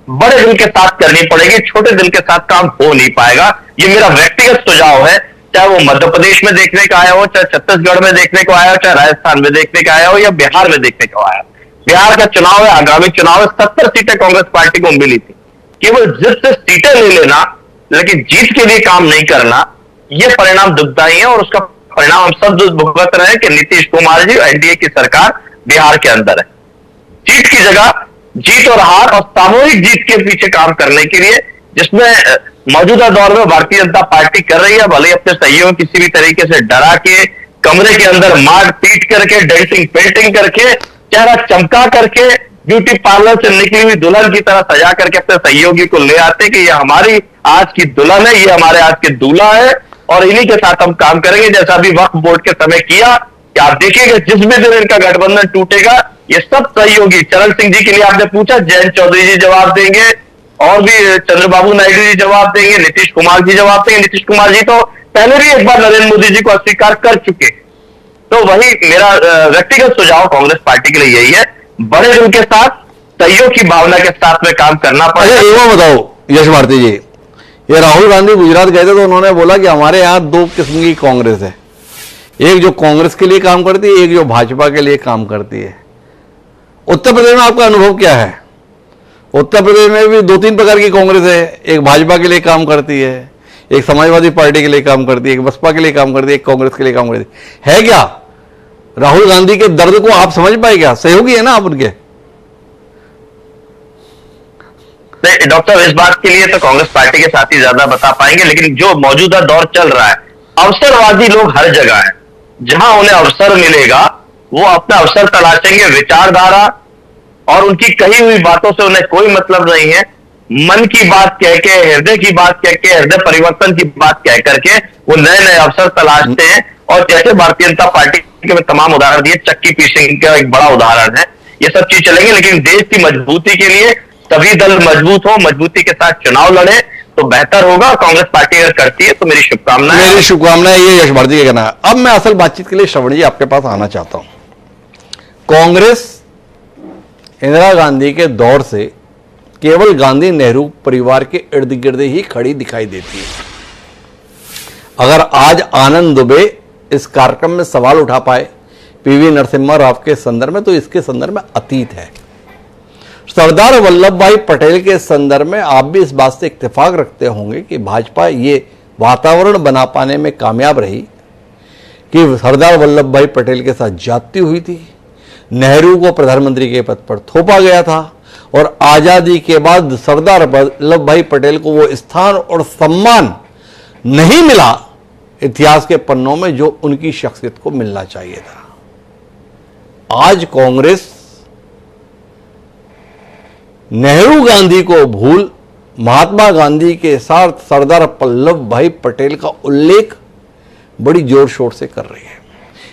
बड़े दिल के साथ करनी पड़ेगी। छोटे दिल के साथ काम हो नहीं पाएगा। ये मेरा व्यक्तिगत सुझाव है, चाहे वो मध्य प्रदेश में देखने का आया हो, चाहे छत्तीसगढ़ में देखने को आया हो, चाहे राजस्थान में देखने का आया हो, या बिहार में देखने को आया। बिहार का चुनाव है, आगामी चुनाव है, 70 सीटें कांग्रेस पार्टी को मिली थी। केवल जिद से सीटें ले लेना, लेकिन जीत के लिए काम नहीं करना, यह परिणाम दुखदायी है। और उसका परिणाम हम सब भुगत रहे हैं कि नीतीश कुमार जी, एनडीए की सरकार बिहार के अंदर है। जीत की जगह जीत और हार और सामूहिक जीत के पीछे काम करने के लिए, जिसमें मौजूदा दौर में भारतीय जनता पार्टी कर रही है, भले अपने सहयोग किसी भी तरीके से डरा के, कमरे के अंदर मार पीट करके, डेंटिंग पेंटिंग करके, चेहरा चमका करके, ब्यूटी पार्लर से निकली हुई दुल्हन की तरह सजा करके अपने सहयोगी को ले आते कि ये हमारी आज की दुल्हन है, ये हमारे आज के दूल्हा है, और इन्हीं के साथ हम काम करेंगे। जैसा भी वक्फ बोर्ड के समय किया, कि आप देखिएगा जिस भी दिन इनका गठबंधन टूटेगा, ये सब सहयोगी, चरण सिंह जी के लिए आपने पूछा, जयंत चौधरी जी जवाब देंगे, और भी चंद्रबाबू नायडू जी जवाब देंगे, नीतीश कुमार जी जवाब देंगे। नीतीश कुमार जी तो पहले भी एक बार नरेंद्र मोदी जी को अस्वीकार कर चुके। तो वही मेरा व्यक्तिगत सुझाव कांग्रेस पार्टी के लिए यही है, बड़े दिल के साथ, सहयोग की भावना के साथ में काम करना पड़ेगा। अच्छा, ये बताओ यश भारती जी, ये राहुल गांधी गुजरात गए थे तो उन्होंने बोला कि हमारे यहाँ दो किस्म की कांग्रेस है, एक जो कांग्रेस के लिए काम करती है, एक जो भाजपा के लिए काम करती है। उत्तर प्रदेश में आपका अनुभव क्या है? उत्तर प्रदेश में भी 2-3 प्रकार की कांग्रेस है, एक भाजपा के लिए काम करती है, एक समाजवादी पार्टी के लिए काम करती है, एक बसपा के लिए काम करती है, एक कांग्रेस के लिए काम करती है। क्या राहुल गांधी के दर्द को आप समझ पाए? क्या सहयोगी है ना आप उनके? नहीं डॉक्टर, इस बात के लिए तो कांग्रेस पार्टी के साथी ज्यादा बता पाएंगे, लेकिन जो मौजूदा दौर चल रहा है, अवसरवादी लोग हर जगह है। जहां उन्हें अवसर मिलेगा वो अपना अवसर तलाशेंगे। विचारधारा और उनकी कही हुई बातों से उन्हें कोई मतलब नहीं है। मन की बात कह के, हृदय की बात कह के, हृदय परिवर्तन की बात कह करके वो नए नए अवसर तलाशते हैं। और जैसे भारतीय जनता पार्टी के में तमाम उदाहरण दिए, चक्की पीसिंग का एक बड़ा उदाहरण है, ये सब चीज चलेंगे। लेकिन देश की मजबूती के लिए सभी दल मजबूत हो, मजबूती के साथ चुनाव लड़े तो बेहतर होगा। कांग्रेस पार्टी अगर करती है तो मेरी शुभकामनाएं। मेरी शुभकामनाएं ये यश भारती का कहना है। अब मैं असल बातचीत के लिए श्रवण जी आपके पास आना चाहता हूं। कांग्रेस इंदिरा गांधी के दौर से केवल गांधी नेहरू परिवार के इर्द गिर्द ही खड़ी दिखाई देती है। अगर आज आनंद दुबे इस कार्यक्रम में सवाल उठा पाए पीवी नरसिम्हा राव के संदर्भ में, तो इसके संदर्भ में अतीत है। सरदार वल्लभ भाई पटेल के संदर्भ में आप भी इस बात से इत्तेफाक रखते होंगे कि भाजपा ये वातावरण बना पाने में कामयाब रही कि सरदार वल्लभ भाई पटेल के साथ ज्यादती हुई थी, नेहरू को प्रधानमंत्री के पद पर थोपा गया था और आजादी के बाद सरदार वल्लभ भाई पटेल को वो स्थान और सम्मान नहीं मिला इतिहास के पन्नों में जो उनकी शख्सियत को मिलना चाहिए था। आज कांग्रेस नेहरू गांधी को भूल महात्मा गांधी के साथ सरदार वल्लभ भाई पटेल का उल्लेख बड़ी जोर शोर से कर रही है।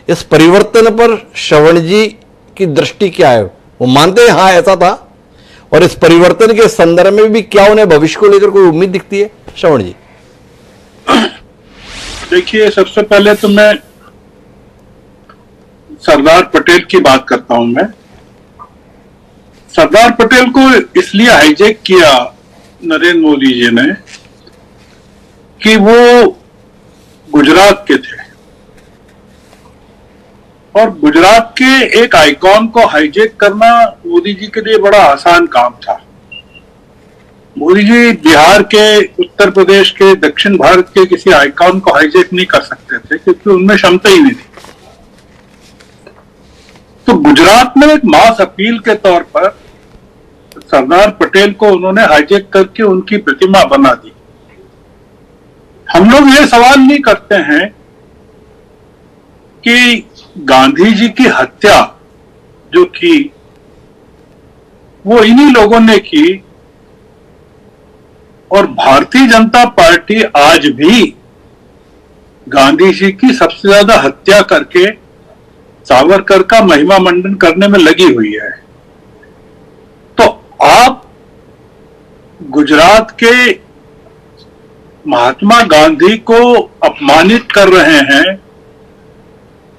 इस परिवर्तन पर श्रवण जी की दृष्टि क्या है? वो मानते हैं हाँ ऐसा था, और इस परिवर्तन के संदर्भ में भी क्या उन्हें भविष्य को लेकर कोई उम्मीद दिखती है? श्रवण जी देखिए, सबसे पहले तो मैं सरदार पटेल की बात करता हूं। मैं सरदार पटेल को इसलिए हाईजैक किया नरेंद्र मोदी जी ने कि वो गुजरात के थे और गुजरात के एक आइकॉन को हाईजैक करना मोदी जी के लिए बड़ा आसान काम था। मोदी जी बिहार के, उत्तर प्रदेश के, दक्षिण भारत के किसी आइकॉन को हाईजैक नहीं कर सकते थे क्योंकि उनमें क्षमता ही नहीं थी। तो गुजरात में एक मास अपील के तौर पर सरदार पटेल को उन्होंने हाईजैक करके उनकी प्रतिमा बना दी। हम लोग ये सवाल नहीं करते हैं कि गांधी जी की हत्या जो की वो इन्हीं लोगों ने की, और भारतीय जनता पार्टी आज भी गांधी जी की सबसे ज्यादा हत्या करके सावरकर का महिमा मंडन करने में लगी हुई है। तो आप गुजरात के महात्मा गांधी को अपमानित कर रहे हैं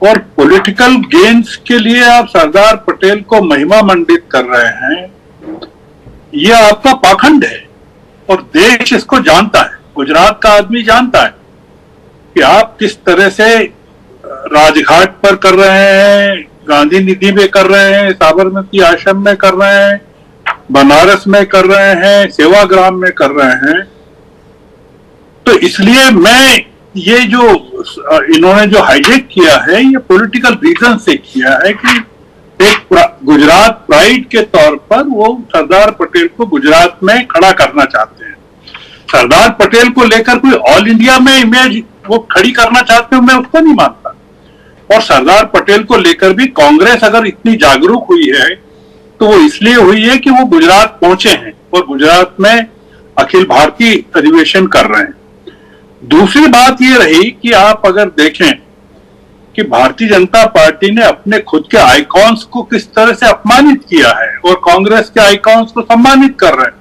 और पॉलिटिकल गेन्स के लिए आप सरदार पटेल को महिमा मंडित कर रहे हैं। यह आपका पाखंड है और देश इसको जानता है, गुजरात का आदमी जानता है कि आप किस तरह से राजघाट पर कर रहे हैं, गांधी निधि में कर रहे हैं, साबरमती आश्रम में कर रहे हैं, बनारस में कर रहे हैं, सेवाग्राम में कर रहे हैं। तो इसलिए मैं ये जो इन्होंने जो हाईजैक किया है ये पॉलिटिकल रीजन से किया है कि एक गुजरात प्राइड के तौर पर वो सरदार पटेल को गुजरात में खड़ा करना चाहते हैं। सरदार पटेल को लेकर कोई ऑल इंडिया में इमेज वो खड़ी करना चाहते हो, मैं उसको नहीं मानता। और सरदार पटेल को लेकर भी कांग्रेस अगर इतनी जागरूक हुई है तो वो इसलिए हुई है कि वो गुजरात पहुंचे हैं और गुजरात में अखिल भारतीय अधिवेशन कर रहे हैं। दूसरी बात ये रही कि आप अगर देखें कि भारतीय जनता पार्टी ने अपने खुद के आइकॉन्स को किस तरह से अपमानित किया है और कांग्रेस के आइकॉन्स को सम्मानित कर रहे हैं।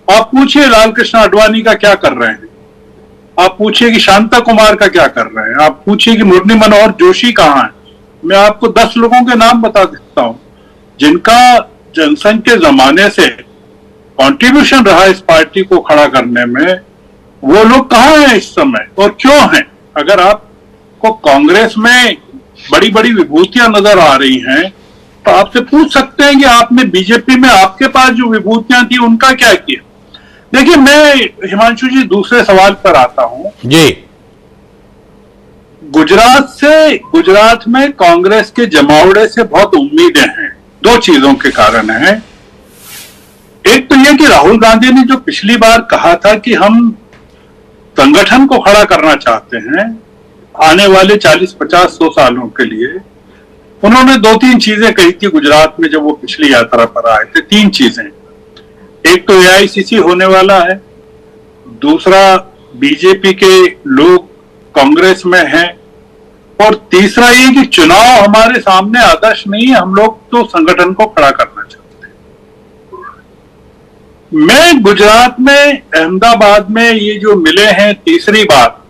आप पूछिए लाल कृष्ण आडवाणी का क्या कर रहे हैं, आप पूछिए कि शांता कुमार का क्या कर रहे हैं, आप पूछिए कि मुरली मनोहर जोशी कहाँ है। मैं आपको 10 लोगों के नाम बता देता हूं जिनका जनसंघ के जमाने से कंट्रीब्यूशन रहा इस पार्टी को खड़ा करने में। वो लोग कहाँ हैं इस समय और क्यों हैं? अगर आपको कांग्रेस में बड़ी बड़ी विभूतियां नजर आ रही हैं तो आपसे पूछ सकते हैं कि आपने बीजेपी में आपके पास जो विभूतियां थी उनका क्या किया। देखिए, मैं हिमांशु जी दूसरे सवाल पर आता हूं जी। गुजरात में कांग्रेस के जमावड़े से बहुत उम्मीदें हैं। 2 चीजों के कारण है। एक तो यह कि राहुल गांधी ने जो पिछली बार कहा था कि हम संगठन को खड़ा करना चाहते हैं आने वाले 40, 50, 100 सालों के लिए, उन्होंने 2-3 चीजें कही थी गुजरात में जब वो पिछली यात्रा पर आए थे। 3 चीजें, एक तो एआईसीसी होने वाला है, दूसरा बीजेपी के लोग कांग्रेस में हैं, और तीसरा ये कि चुनाव हमारे सामने आदर्श नहीं है, हम लोग तो संगठन को खड़ा करना चाहते हैं। मैं गुजरात में, अहमदाबाद में ये जो मिले हैं तीसरी बार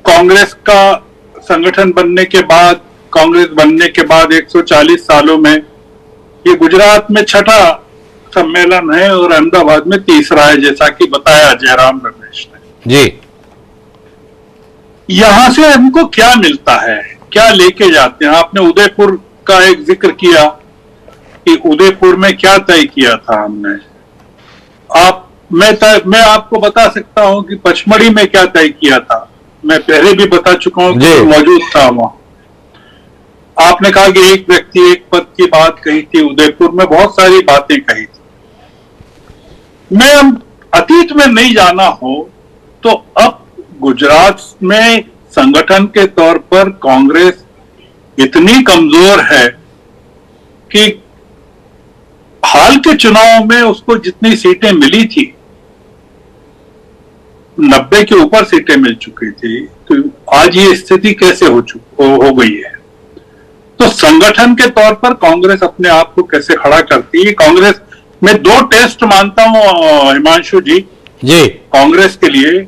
कांग्रेस का संगठन बनने के बाद, कांग्रेस बनने के बाद 140 सालों में ये गुजरात में 6ठा सम्मेलन है और अहमदाबाद में तीसरा है, जैसा कि बताया जयराम रमेश ने जी। यहां से हमको क्या मिलता है, क्या लेके जाते हैं? आपने उदयपुर का एक जिक्र किया कि उदयपुर में क्या तय किया था हमने। मैं आपको बता सकता हूं कि पचमढ़ी में क्या तय किया था। मैं पहले भी बता चुका हूं कि मौजूद था वहां। आपने कहा कि एक व्यक्ति एक पद की बात कही थी, उदयपुर में बहुत सारी बातें कही थी। मैं अतीत में नहीं जाना हो तो अब गुजरात में संगठन के तौर पर कांग्रेस इतनी कमजोर है कि हाल के चुनाव में उसको जितनी सीटें मिली थी, 90 के ऊपर सीटें मिल चुकी थी, तो आज ये स्थिति कैसे हो गई है? तो संगठन के तौर पर कांग्रेस अपने आप को कैसे खड़ा करती है? कांग्रेस में 2 टेस्ट मानता हूं हिमांशु जी कांग्रेस के लिए।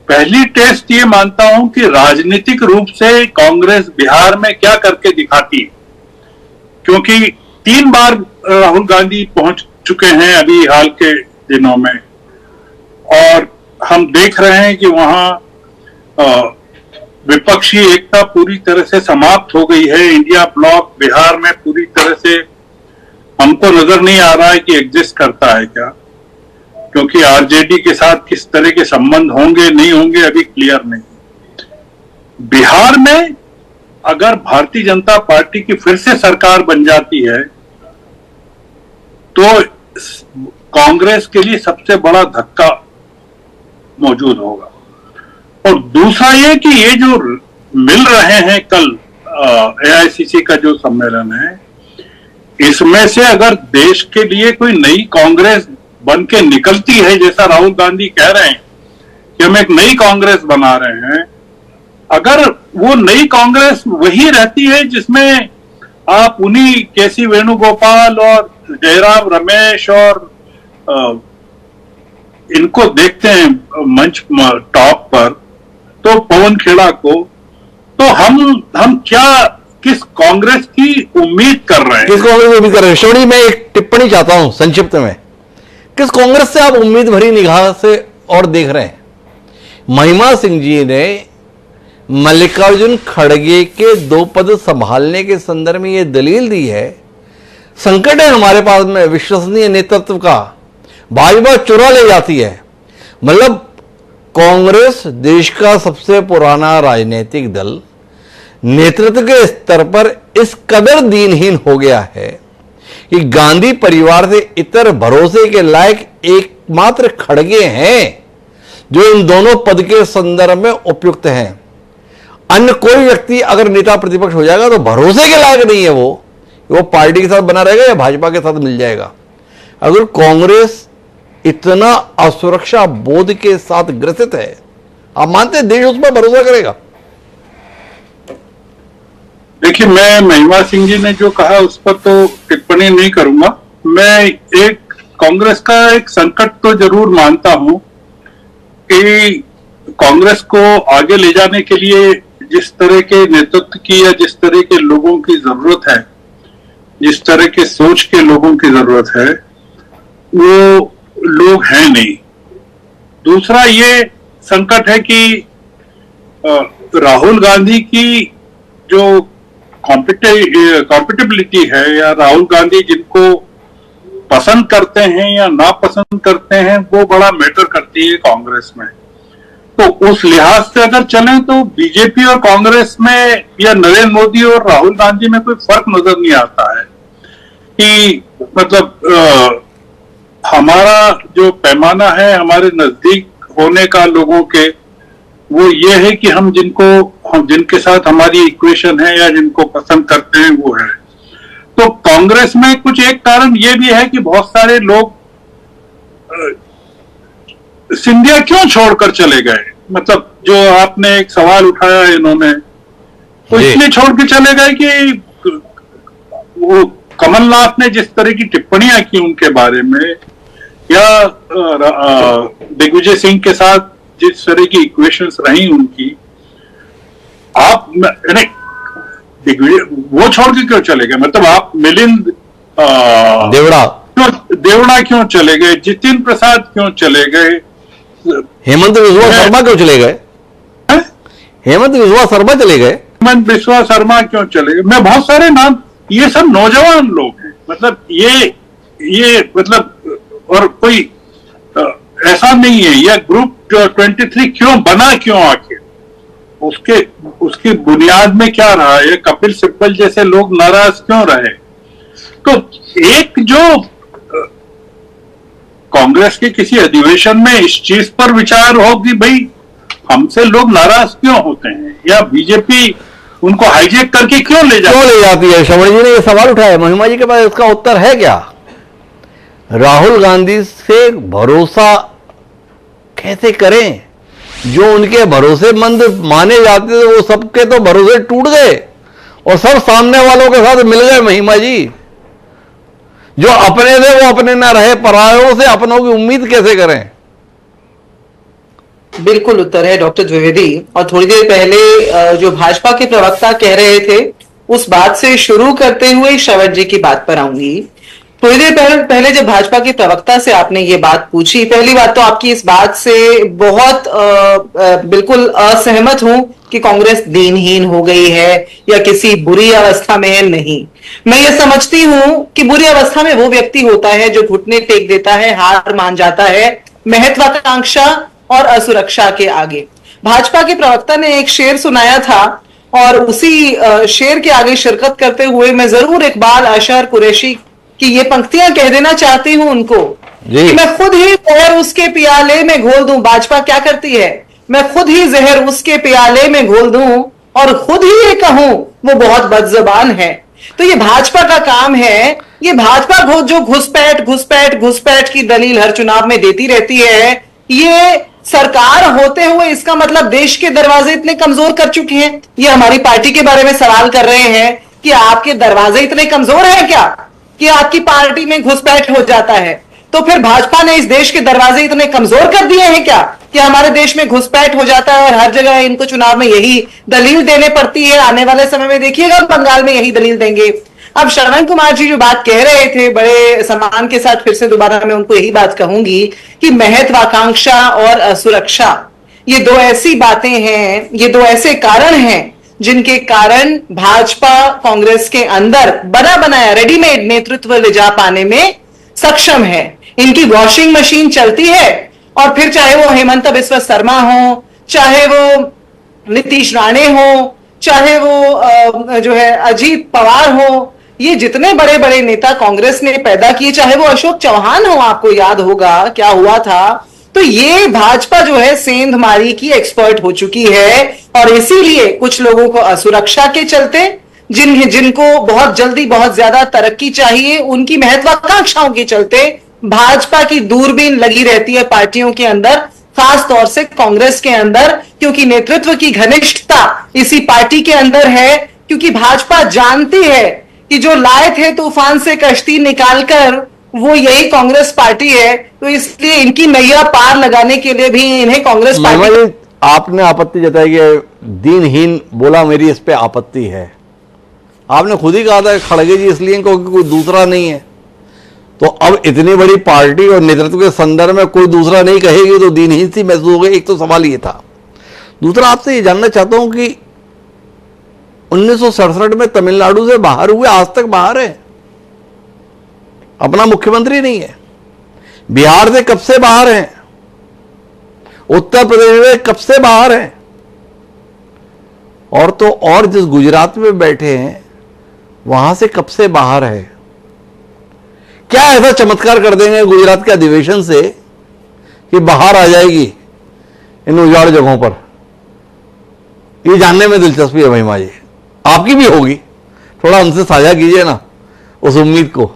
पहली टेस्ट ये मानता हूं कि राजनीतिक रूप से कांग्रेस बिहार में क्या करके दिखाती है, क्योंकि 3 बार राहुल गांधी पहुंच चुके हैं अभी हाल के दिनों में, और हम देख रहे हैं कि वहां विपक्षी एकता पूरी तरह से समाप्त हो गई है। इंडिया ब्लॉक बिहार में पूरी तरह से हमको नजर नहीं आ रहा है कि एग्जिस्ट करता है क्या, क्योंकि आरजेडी के साथ किस तरह के संबंध होंगे नहीं होंगे अभी क्लियर नहीं। बिहार में अगर भारतीय जनता पार्टी की फिर से सरकार बन जाती है तो कांग्रेस के लिए सबसे बड़ा धक्का मौजूद होगा। और दूसरा ये कि ये जो मिल रहे हैं कल एआईसीसी का जो सम्मेलन है, इसमें से अगर देश के लिए कोई नई कांग्रेस बन के निकलती है, जैसा राहुल गांधी कह रहे हैं कि हम एक नई कांग्रेस बना रहे हैं, अगर वो नई कांग्रेस वही रहती है जिसमें आप उन्हीं केसी वेणुगोपाल और जयराम रमेश और इनको देखते हैं मंच टॉप पर, तो पवन खेड़ा को, तो हम क्या किस कांग्रेस की उम्मीद कर रहे हैं? किस कांग्रेस की उम्मीद कर रहे हैं? श्रोणी, मैं एक टिप्पणी चाहता हूं संक्षिप्त में। किस कांग्रेस से आप उम्मीद भरी निगाह से और देख रहे हैं? महिमा सिंह जी ने मल्लिकार्जुन खड़गे के 2 पद संभालने के संदर्भ में यह दलील दी है, संकट है हमारे पास में विश्वसनीय नेतृत्व का, भाजपा चुरा ले जाती है। मतलब कांग्रेस देश का सबसे पुराना राजनीतिक दल नेतृत्व के स्तर पर इस कदर दीनहीन हो गया है कि गांधी परिवार से इतर भरोसे के लायक एकमात्र खड़गे हैं जो इन दोनों पद के संदर्भ में उपयुक्त हैं। अन्य कोई व्यक्ति अगर नेता प्रतिपक्ष हो जाएगा तो भरोसे के लायक नहीं है, वो पार्टी के साथ बना रहेगा या भाजपा के साथ मिल जाएगा। अगर कांग्रेस इतना असुरक्षा बोध के साथ ग्रसित है, आप मानते हैं देश उस पर भरोसा करेगा? देखिए, मैं महिमा सिंह जी ने जो कहा उस पर तो टिप्पणी नहीं करूंगा। मैं एक कांग्रेस का एक संकट तो जरूर मानता हूं कि कांग्रेस को आगे ले जाने के लिए जिस तरह के नेतृत्व की या जिस तरह के लोगों की जरूरत है, जिस तरह के सोच के लोगों की जरूरत है, वो लोग हैं नहीं। दूसरा ये संकट है कि राहुल गांधी की जो कॉम्पिटेबिलिटी है, या राहुल गांधी जिनको पसंद करते हैं या ना पसंद करते हैं, वो बड़ा मैटर करती है कांग्रेस में। तो उस लिहाज से अगर चलें तो बीजेपी और कांग्रेस में या नरेंद्र मोदी और राहुल गांधी में कोई फर्क नजर नहीं आता है कि मतलब हमारा जो पैमाना है हमारे नजदीक होने का लोगों के, वो ये है कि हम जिनके साथ हमारी इक्वेशन है या जिनको पसंद करते हैं वो है। तो कांग्रेस में कुछ एक कारण ये भी है कि बहुत सारे लोग सिंधिया क्यों छोड़कर चले गए, मतलब जो आपने एक सवाल उठाया इन्होंने, तो इसलिए छोड़ के चले गए कि वो कमलनाथ ने जिस तरह की टिप्पणियां की उनके बारे में, या दिग्विजय सिंह के साथ जिस तरह की इक्वेशंस रही उनकी, आप वो छोड़ के क्यों चले गए? मतलब आप मिलिंद देवड़ा क्यों चले गए, जितिन प्रसाद क्यों चले गए, हेमंत बिस्वा शर्मा क्यों चले गए? हेमंत बिस्वा शर्मा चले गए। हेमंत बिस्वा शर्मा क्यों चले गए? मैं बहुत सारे नाम, ये सब नौजवान लोग हैं, मतलब ये मतलब, और कोई ऐसा नहीं है। यह ग्रुप जो 23 क्यों बना, क्यों आखिर उसकी बुनियाद में क्या रहा? ये कपिल सिब्बल जैसे लोग नाराज क्यों रहे? तो एक जो कांग्रेस के किसी अधिवेशन में इस चीज पर विचार हो कि भाई हमसे लोग नाराज क्यों होते हैं, या बीजेपी उनको हाईजेक करके क्यों ले जाती है? श्रवण जी ने यह सवाल उठाया, महिमा जी के पास इसका उत्तर है क्या? राहुल गांधी से भरोसा कैसे करें? जो उनके भरोसेमंद माने जाते थे वो सबके तो भरोसे टूट गए और सब सामने वालों के साथ मिल गए। महिमा जी, जो अपने थे वो अपने ना रहे, परायों से अपनों की उम्मीद कैसे करें? बिल्कुल उत्तर है डॉक्टर द्विवेदी। और थोड़ी देर पहले जो भाजपा के प्रवक्ता कह रहे थे उस बात से शुरू करते हुए श्रवण जी की बात पर आऊंगी। थोड़ी देर पहले जब भाजपा के प्रवक्ता से आपने ये बात पूछी, पहली बात तो आपकी इस बात से बहुत बिल्कुल असहमत हूं कि कांग्रेस दीनहीन हो गई है या किसी बुरी अवस्था में है। नहीं, मैं ये समझती हूं कि बुरी अवस्था में वो व्यक्ति होता है जो घुटने टेक देता है, हार मान जाता है महत्वाकांक्षा और असुरक्षा के आगे। भाजपा के प्रवक्ता ने एक शेर सुनाया था और उसी शेर के आगे शिरकत करते हुए मैं जरूर इकबाल अशर कुरैशी की ये पंक्तियां कह देना चाहती हूं उनको कि मैं खुद ही जहर उसके पियाले में घोल दूं। भाजपा क्या करती है? मैं खुद ही जहर उसके पियाले में घोल दूं और खुद ही ये कहूं वो बहुत बदजुबान है। तो ये भाजपा का काम है। ये भाजपा जो घुसपैठ की दलील हर चुनाव में देती रहती है, ये सरकार होते हुए इसका मतलब देश के दरवाजे इतने कमजोर कर चुके हैं। ये हमारी पार्टी के बारे में सवाल कर रहे हैं कि आपके दरवाजे इतने कमजोर हैं क्या कि आपकी पार्टी में घुसपैठ हो जाता है? तो फिर भाजपा ने इस देश के दरवाजे इतने कमजोर कर दिए हैं क्या कि हमारे देश में घुसपैठ हो जाता है और हर जगह इनको चुनाव में यही दलील देने पड़ती है? आने वाले समय में देखिएगा बंगाल में यही दलील देंगे। अब श्रवण कुमार जी जो बात कह रहे थे, बड़े सम्मान के साथ फिर से दोबारा मैं उनको यही बात कहूंगी कि महत्वाकांक्षा और सुरक्षा, ये दो ऐसी बातें हैं, ये दो ऐसे कारण हैं जिनके कारण भाजपा कांग्रेस के अंदर बना बनाया रेडीमेड नेतृत्व ले जा पाने में सक्षम है। इनकी वॉशिंग मशीन चलती है और फिर चाहे वो हेमंत बिस्वा शर्मा हो, चाहे वो नीतीश राणे हो, चाहे वो जो है अजीत पवार हो, ये जितने बड़े बड़े नेता कांग्रेस ने पैदा किए, चाहे वो अशोक चौहान हो, आपको याद होगा क्या हुआ था। तो ये भाजपा जो है सेंधमारी की एक्सपर्ट हो चुकी है और इसीलिए कुछ लोगों को असुरक्षा के चलते, जिनको बहुत जल्दी बहुत ज्यादा तरक्की चाहिए, उनकी महत्वाकांक्षाओं के चलते भाजपा की दूरबीन लगी रहती है पार्टियों के अंदर, खास तौर से कांग्रेस के अंदर, क्योंकि नेतृत्व की घनिष्ठता इसी पार्टी के अंदर है। क्योंकि भाजपा जानती है कि जो लाए थे तूफान से कश्ती निकालकर वो यही कांग्रेस पार्टी है, तो इसलिए इनकी नैया पार लगाने के लिए भी इन्हें कांग्रेस पार्टी। आपने आपत्ति जताई कि दीनहीन बोला, मेरी इस पे आपत्ति है। आपने खुद ही कहा था खड़गे जी इसलिए क्योंकि कोई दूसरा नहीं है। तो अब इतनी बड़ी पार्टी और नेतृत्व के संदर्भ में कोई दूसरा नहीं कहेगी तो दीनहीन सी महसूस हो गई। एक तो सवाल ये था। दूसरा, आपसे ये जानना चाहता हूं कि 1967 में तमिलनाडु से बाहर हुए, आज तक बाहर है, अपना मुख्यमंत्री नहीं है। बिहार से कब से बाहर हैं, उत्तर प्रदेश में कब से बाहर हैं, और तो और जिस गुजरात में बैठे हैं वहां से कब से बाहर है। क्या ऐसा चमत्कार कर देंगे गुजरात के अधिवेशन से कि बाहर आ जाएगी इन उजाड़ जगहों पर? ये जानने में दिलचस्पी है महिमा जी, आपकी भी होगी, थोड़ा हमसे साझा कीजिए ना उस उम्मीद को।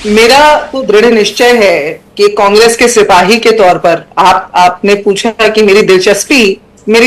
मेरा तो दृढ़ निश्चय है कि कांग्रेस के सिपाही के तौर पर आपने पूछा कि मेरी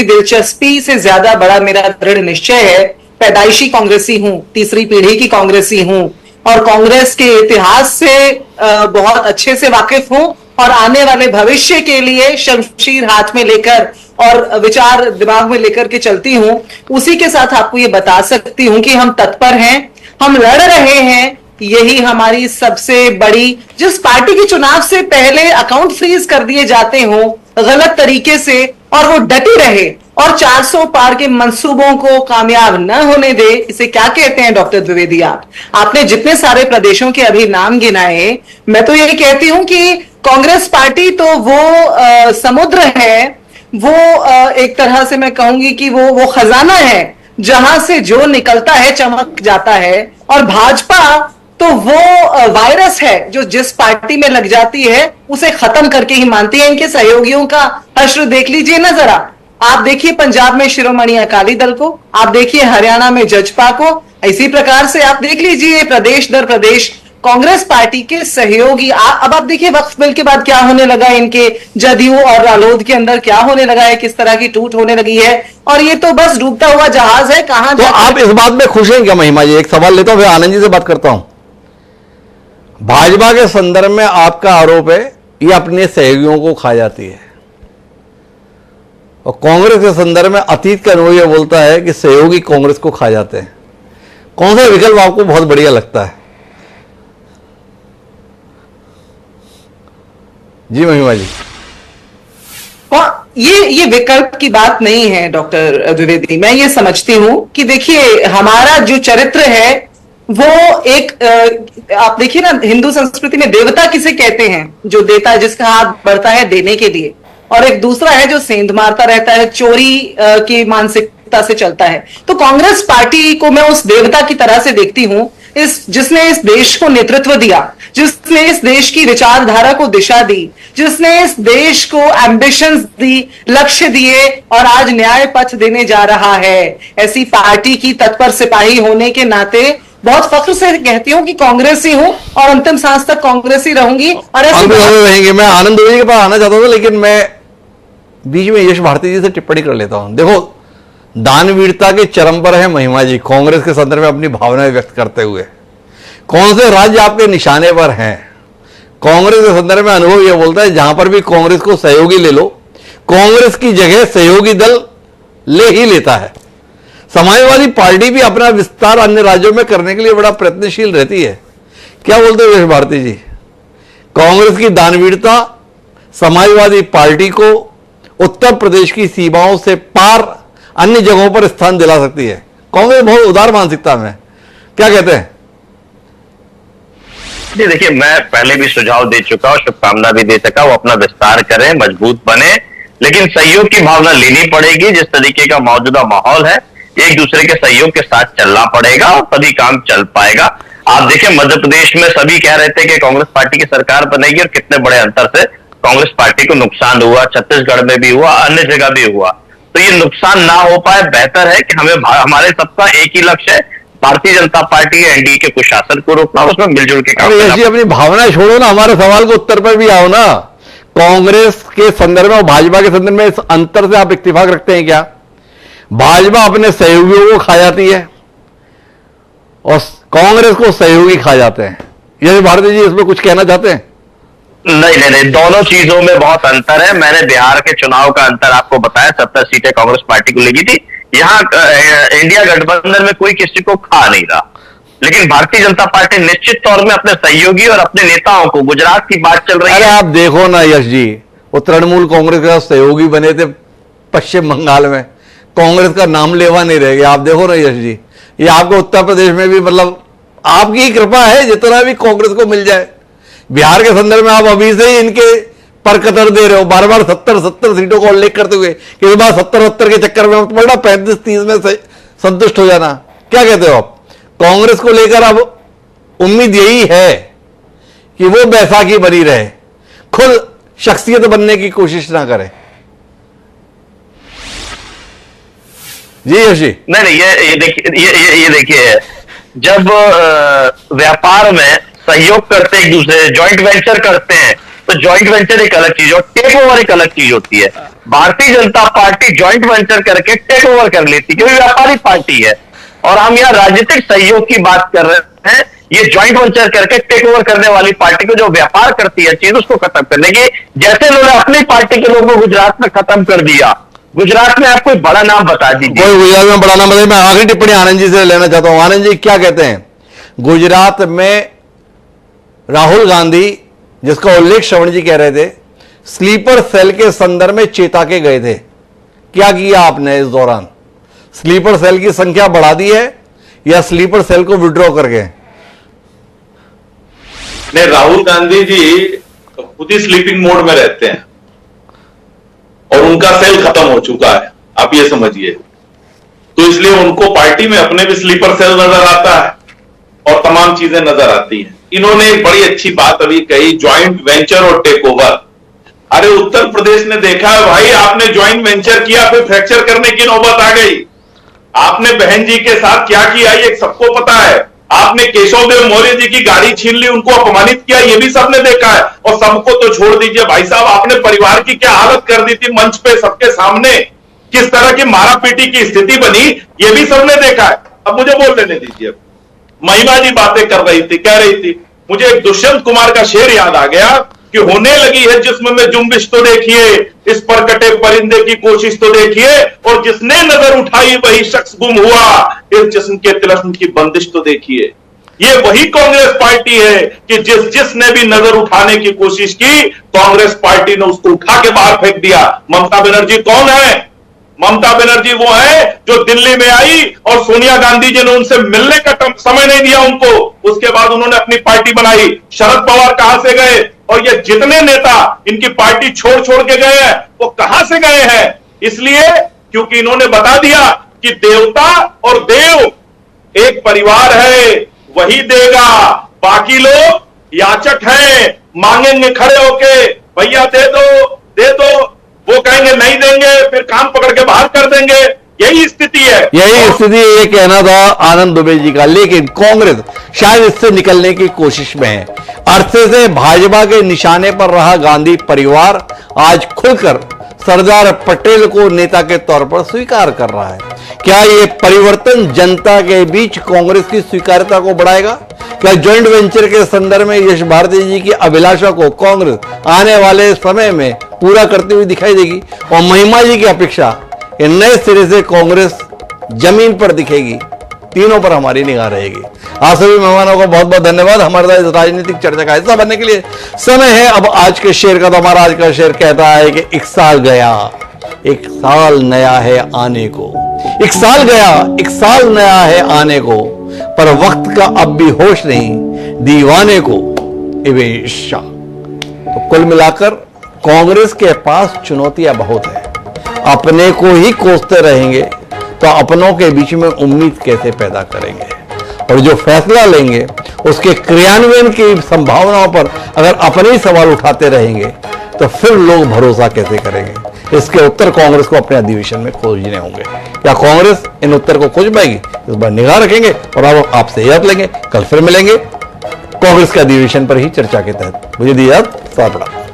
दिलचस्पी से ज्यादा बड़ा मेरा दृढ़ निश्चय है। पैदाइशी कांग्रेसी हूं, तीसरी पीढ़ी की कांग्रेसी हूं और कांग्रेस के इतिहास से बहुत अच्छे से वाकिफ हूं और आने वाले भविष्य के लिए शमशीर हाथ में लेकर और विचार दिमाग में लेकर के चलती हूं। उसी के साथ आपको ये बता सकती हूं कि हम तत्पर हैं, हम लड़ रहे हैं। यही हमारी सबसे बड़ी, जिस पार्टी के चुनाव से पहले अकाउंट फ्रीज कर दिए जाते हो गलत तरीके से, और वो डटी रहे और 400 पार के मंसूबों को कामयाब न होने दे, इसे क्या कहते हैं डॉक्टर द्विवेदी? आपने जितने सारे प्रदेशों के अभी नाम गिनाए, मैं तो यही कहती हूं कि कांग्रेस पार्टी तो वो समुद्र है, वो एक तरह से मैं कहूंगी कि वो खजाना है जहां से जो निकलता है चमक जाता है, और भाजपा तो वो वायरस है जो जिस पार्टी में लग जाती है उसे खत्म करके ही मानती है। इनके सहयोगियों का हश्र देख लीजिए ना जरा। आप देखिए पंजाब में शिरोमणि अकाली दल को, आप देखिए हरियाणा में जजपा को, इसी प्रकार से आप देख लीजिए प्रदेश दर प्रदेश कांग्रेस पार्टी के सहयोगी। अब आप देखिए वक्फ बिल के बाद क्या होने लगा, इनके जदयू और रालोद के अंदर क्या होने लगा है, किस तरह की टूट होने लगी है, और ये तो बस डूबता हुआ जहाज है। कहां तो आप इस बात में खुश हैं क्या महिमा जी? एक सवाल लेता हूं, फिर आनंद जी से बात करता हूं। भाजपा के संदर्भ में आपका आरोप है ये अपने सहयोगियों को खा जाती है, और कांग्रेस के संदर्भ में अतीत का अनुभव यह बोलता है कि सहयोगी कांग्रेस को खा जाते हैं। कौन सा विकल्प आपको बहुत बढ़िया लगता है? जी महिमा जी। ये विकल्प की बात नहीं है डॉक्टर द्विवेदी। मैं ये समझती हूं कि देखिए हमारा जो चरित्र है वो एक आप देखिए ना, हिंदू संस्कृति में देवता किसे कहते हैं? जो देता है, जिसका हाथ बढ़ता है देने के लिए, और एक दूसरा है जो सेंध मारता रहता है, चोरी की मानसिकता से चलता है। तो कांग्रेस पार्टी को मैं उस देवता की तरह से देखती हूं, जिसने इस देश को नेतृत्व दिया, जिसने इस देश की विचारधारा को दिशा दी, जिसने इस देश को एम्बिशंस दी, लक्ष्य दिए, और आज न्याय पथ देने जा रहा है। ऐसी पार्टी की तत्पर सिपाही होने के नाते बहुत फख्र से कहती हूं कि कांग्रेसी हूं और अंतिम सांस तक कांग्रेसी रहूंगी। और ऐसे रहेंगे। मैं आनंद जी के पास आना चाहता था, लेकिन मैं बीच में यश भारती जी से टिप्पणी कर लेता हूं। देखो, दानवीरता के चरम पर है महिमा जी कांग्रेस के संदर्भ में अपनी भावनाएं व्यक्त करते हुए। कौन से राज्य आपके निशाने पर हैं? कांग्रेस के संदर्भ में अनुभव यह बोलता है जहां पर भी कांग्रेस को सहयोगी ले लो, कांग्रेस की जगह सहयोगी दल ले ही लेता है। समाजवादी पार्टी भी अपना विस्तार अन्य राज्यों में करने के लिए बड़ा प्रयत्नशील रहती है। क्या बोलते हो यश भारती जी? कांग्रेस की दानवीरता समाजवादी पार्टी को उत्तर प्रदेश की सीमाओं से पार अन्य जगहों पर स्थान दिला सकती है। कांग्रेस बहुत उदार मानसिकता में, क्या कहते हैं? जी देखिए, मैं पहले भी सुझाव दे चुका हूं, शुभकामना भी दे चुका, वो अपना विस्तार करें, मजबूत बने, लेकिन सहयोग की भावना लेनी पड़ेगी। जिस तरीके का मौजूदा माहौल है, एक दूसरे के सहयोग के साथ चलना पड़ेगा और तभी काम चल पाएगा। आप देखिए, मध्य प्रदेश में सभी कह रहे थे कि कांग्रेस पार्टी की सरकार बनेगी, और कितने बड़े अंतर से कांग्रेस पार्टी को नुकसान हुआ। छत्तीसगढ़ में भी हुआ, अन्य जगह भी हुआ। तो ये नुकसान ना हो पाए, बेहतर है कि हमारे सबका एक ही लक्ष्य है, भारतीय जनता पार्टी एनडीए के कुशासन को रोकना, उसमें मिलजुल के काम करना। अपनी भावना छोड़ो ना, हमारे सवाल को उत्तर पर भी आओ ना। कांग्रेस के संदर्भ में और भाजपा के संदर्भ में इस अंतर से आप इत्तेफाक रखते हैं क्या? भाजपा अपने सहयोगियों को खा जाती है और कांग्रेस को सहयोगी खा जाते हैं। यही भारती जी इसमें कुछ कहना चाहते हैं? नहीं, दोनों चीजों में बहुत अंतर है। मैंने बिहार के चुनाव का अंतर आपको बताया, 70 सीटें कांग्रेस पार्टी को लगी थी। यहाँ इंडिया गठबंधन में कोई किसी को खा नहीं रहा, लेकिन भारतीय जनता पार्टी निश्चित तौर में अपने सहयोगी और अपने नेताओं को, गुजरात की बात चल रही है। अरे आप देखो ना यश जी, वो तृणमूल कांग्रेस का सहयोगी बने थे पश्चिम बंगाल में, कांग्रेस का नाम लेवा नहीं रह गया। आप देखो ना यश जी, ये आपको उत्तर प्रदेश में भी, मतलब आपकी कृपा है जितना भी कांग्रेस को मिल जाए। बिहार के संदर्भ में आप अभी से ही इनके पर कतर दे रहे हो, बार बार 70 सीटों को उल्लेख करते हुए कि इस बार 70 के चक्कर में पड़ा 35-30 में से संतुष्ट हो जाना। क्या कहते हो आप? कांग्रेस को लेकर अब उम्मीद यही है कि वो बैसाखी बनी रहे, खुद शख्सियत बनने की कोशिश ना करे। जी यश जी। नहीं, ये देखिए, जब व्यापार में सहयोग करते एक दूसरे, ज्वाइंट वेंचर करते हैं, तो ज्वाइंट वेंचर एक अलग चीज और टेक ओवर एक अलग चीज होती है। Bharatiya Janata party joint venture करके टेक ओवर कर लेती है, क्योंकि व्यापारी पार्टी है। और हम यहाँ राजनीतिक सहयोग की बात कर रहे हैं, ये ज्वाइंट वेंचर करके टेक ओवर करने वाली पार्टी को, जो व्यापार करती है चीज, उसको खत्म करने की। जैसे उन्होंने अपनी पार्टी के लोगों को गुजरात में खत्म कर दिया। गुजरात में आप कोई बड़ा नाम बता दीजिए। कोई गुजरात में बड़ा नाम बताइए। मैं आखिरी टिप्पणी आनंद जी से लेना चाहता हूं। आनंद जी क्या कहते हैं? गुजरात में राहुल गांधी, जिसका उल्लेख श्रवण जी कह रहे थे, स्लीपर सेल के संदर्भ में चेता के गए थे, क्या किया आपने इस दौरान? स्लीपर सेल की संख्या बढ़ा दी है या स्लीपर सेल को विड्रॉ करके? नहीं, राहुल गांधी जी खुद ही स्लीपिंग मोड में रहते हैं और उनका सेल खत्म हो चुका है, आप ये समझिए। तो इसलिए उनको पार्टी में अपने भी स्लीपर सेल नजर आता है और तमाम चीजें नजर आती हैं। इन्होंने एक बड़ी अच्छी बात अभी कही, ज्वाइंट वेंचर और टेक ओवर। अरे उत्तर प्रदेश ने देखा है भाई, आपने ज्वाइंट वेंचर किया, फिर फ्रैक्चर करने की नौबत आ गई। आपने बहन जी के साथ क्या किया ये सबको पता है। आपने केशव देव मौर्य जी की गाड़ी छीन ली, उनको अपमानित किया, ये भी सबने देखा है। और सबको तो छोड़ दीजिए भाई साहब, आपने परिवार की क्या हालत कर दी थी मंच पे सबके सामने, किस तरह की मारापीटी की स्थिति बनी, ये भी सबने देखा है। अब मुझे बोल लेने दीजिए। महिमा जी बातें कर रही थी, कह रही थी, मुझे एक दुष्यंत कुमार का शेर याद आ गया कि होने लगी है जिस्म में जुम्बिश तो देखिए, इस पर कटे परिंदे की कोशिश तो देखिए, और जिसने नजर उठाई वही शख्स गुम हुआ, इस जिस्म के तिलस्म की बंदिश तो देखिए। ये वही कांग्रेस पार्टी है कि जिसने भी नजर उठाने की कोशिश की, कांग्रेस पार्टी ने उसको उठा के बाहर फेंक दिया। ममता बनर्जी कौन है? ममता बनर्जी वो है जो दिल्ली में आई और सोनिया गांधी जी ने उनसे मिलने का समय नहीं दिया उनको, उसके बाद उन्होंने अपनी पार्टी बनाई। शरद पवार कहां से गए? और ये जितने नेता इनकी पार्टी छोड़ छोड़ के गए हैं वो कहां से गए हैं? इसलिए क्योंकि इन्होंने बता दिया कि देवता और देव एक परिवार है, वही देगा, बाकी लोग याचक हैं, मांगेंगे खड़े होके, भैया दे दो दे दो, वो कहेंगे नहीं देंगे, फिर कान पकड़ के बाहर कर देंगे। यही स्थिति है। यही स्थिति ये कहना था आनंद दुबे जी का, लेकिन कांग्रेस शायद इससे निकलने की कोशिश में है। अरसे से भाजपा के निशाने पर रहा गांधी परिवार आज खुलकर सरदार पटेल को नेता के तौर पर स्वीकार कर रहा है। क्या ये परिवर्तन जनता के बीच कांग्रेस की स्वीकार्यता को बढ़ाएगा? क्या ज्वाइंट वेंचर के संदर्भ में यश भारती जी की अभिलाषा को कांग्रेस आने वाले समय में पूरा करती हुई दिखाई देगी? और महिमा जी की अपेक्षा नए सिरे से कांग्रेस जमीन पर दिखेगी? तीनों पर हमारी निगाह रहेगी। आप सभी मेहमानों को बहुत बहुत धन्यवाद हमारे साथ इस राजनीतिक चर्चा का हिस्सा बनने के लिए। समय है अब आज के शेर का। तो हमारा आज का शेर कहता है कि एक साल गया, एक साल नया है आने को। एक साल गया, एक साल नया है आने को, पर वक्त का अब भी होश नहीं दीवाने को इवेशा। तो कुल मिलाकर कांग्रेस के पास चुनौतियां बहुत है। अपने को ही कोसते रहेंगे तो अपनों के बीच में उम्मीद कैसे पैदा करेंगे? और जो फैसला लेंगे उसके क्रियान्वयन की संभावनाओं पर अगर अपने ही सवाल उठाते रहेंगे तो फिर लोग भरोसा कैसे करेंगे? इसके उत्तर कांग्रेस को अपने अधिवेशन में खोजने होंगे। क्या कांग्रेस इन उत्तर को खोज पाएगी? इस बार निगाह रखेंगे और अब आपसे याद लेंगे। कल फिर मिलेंगे कांग्रेस के अधिवेशन पर ही चर्चा के तहत। मुझे दी याद, साथ बढ़ा।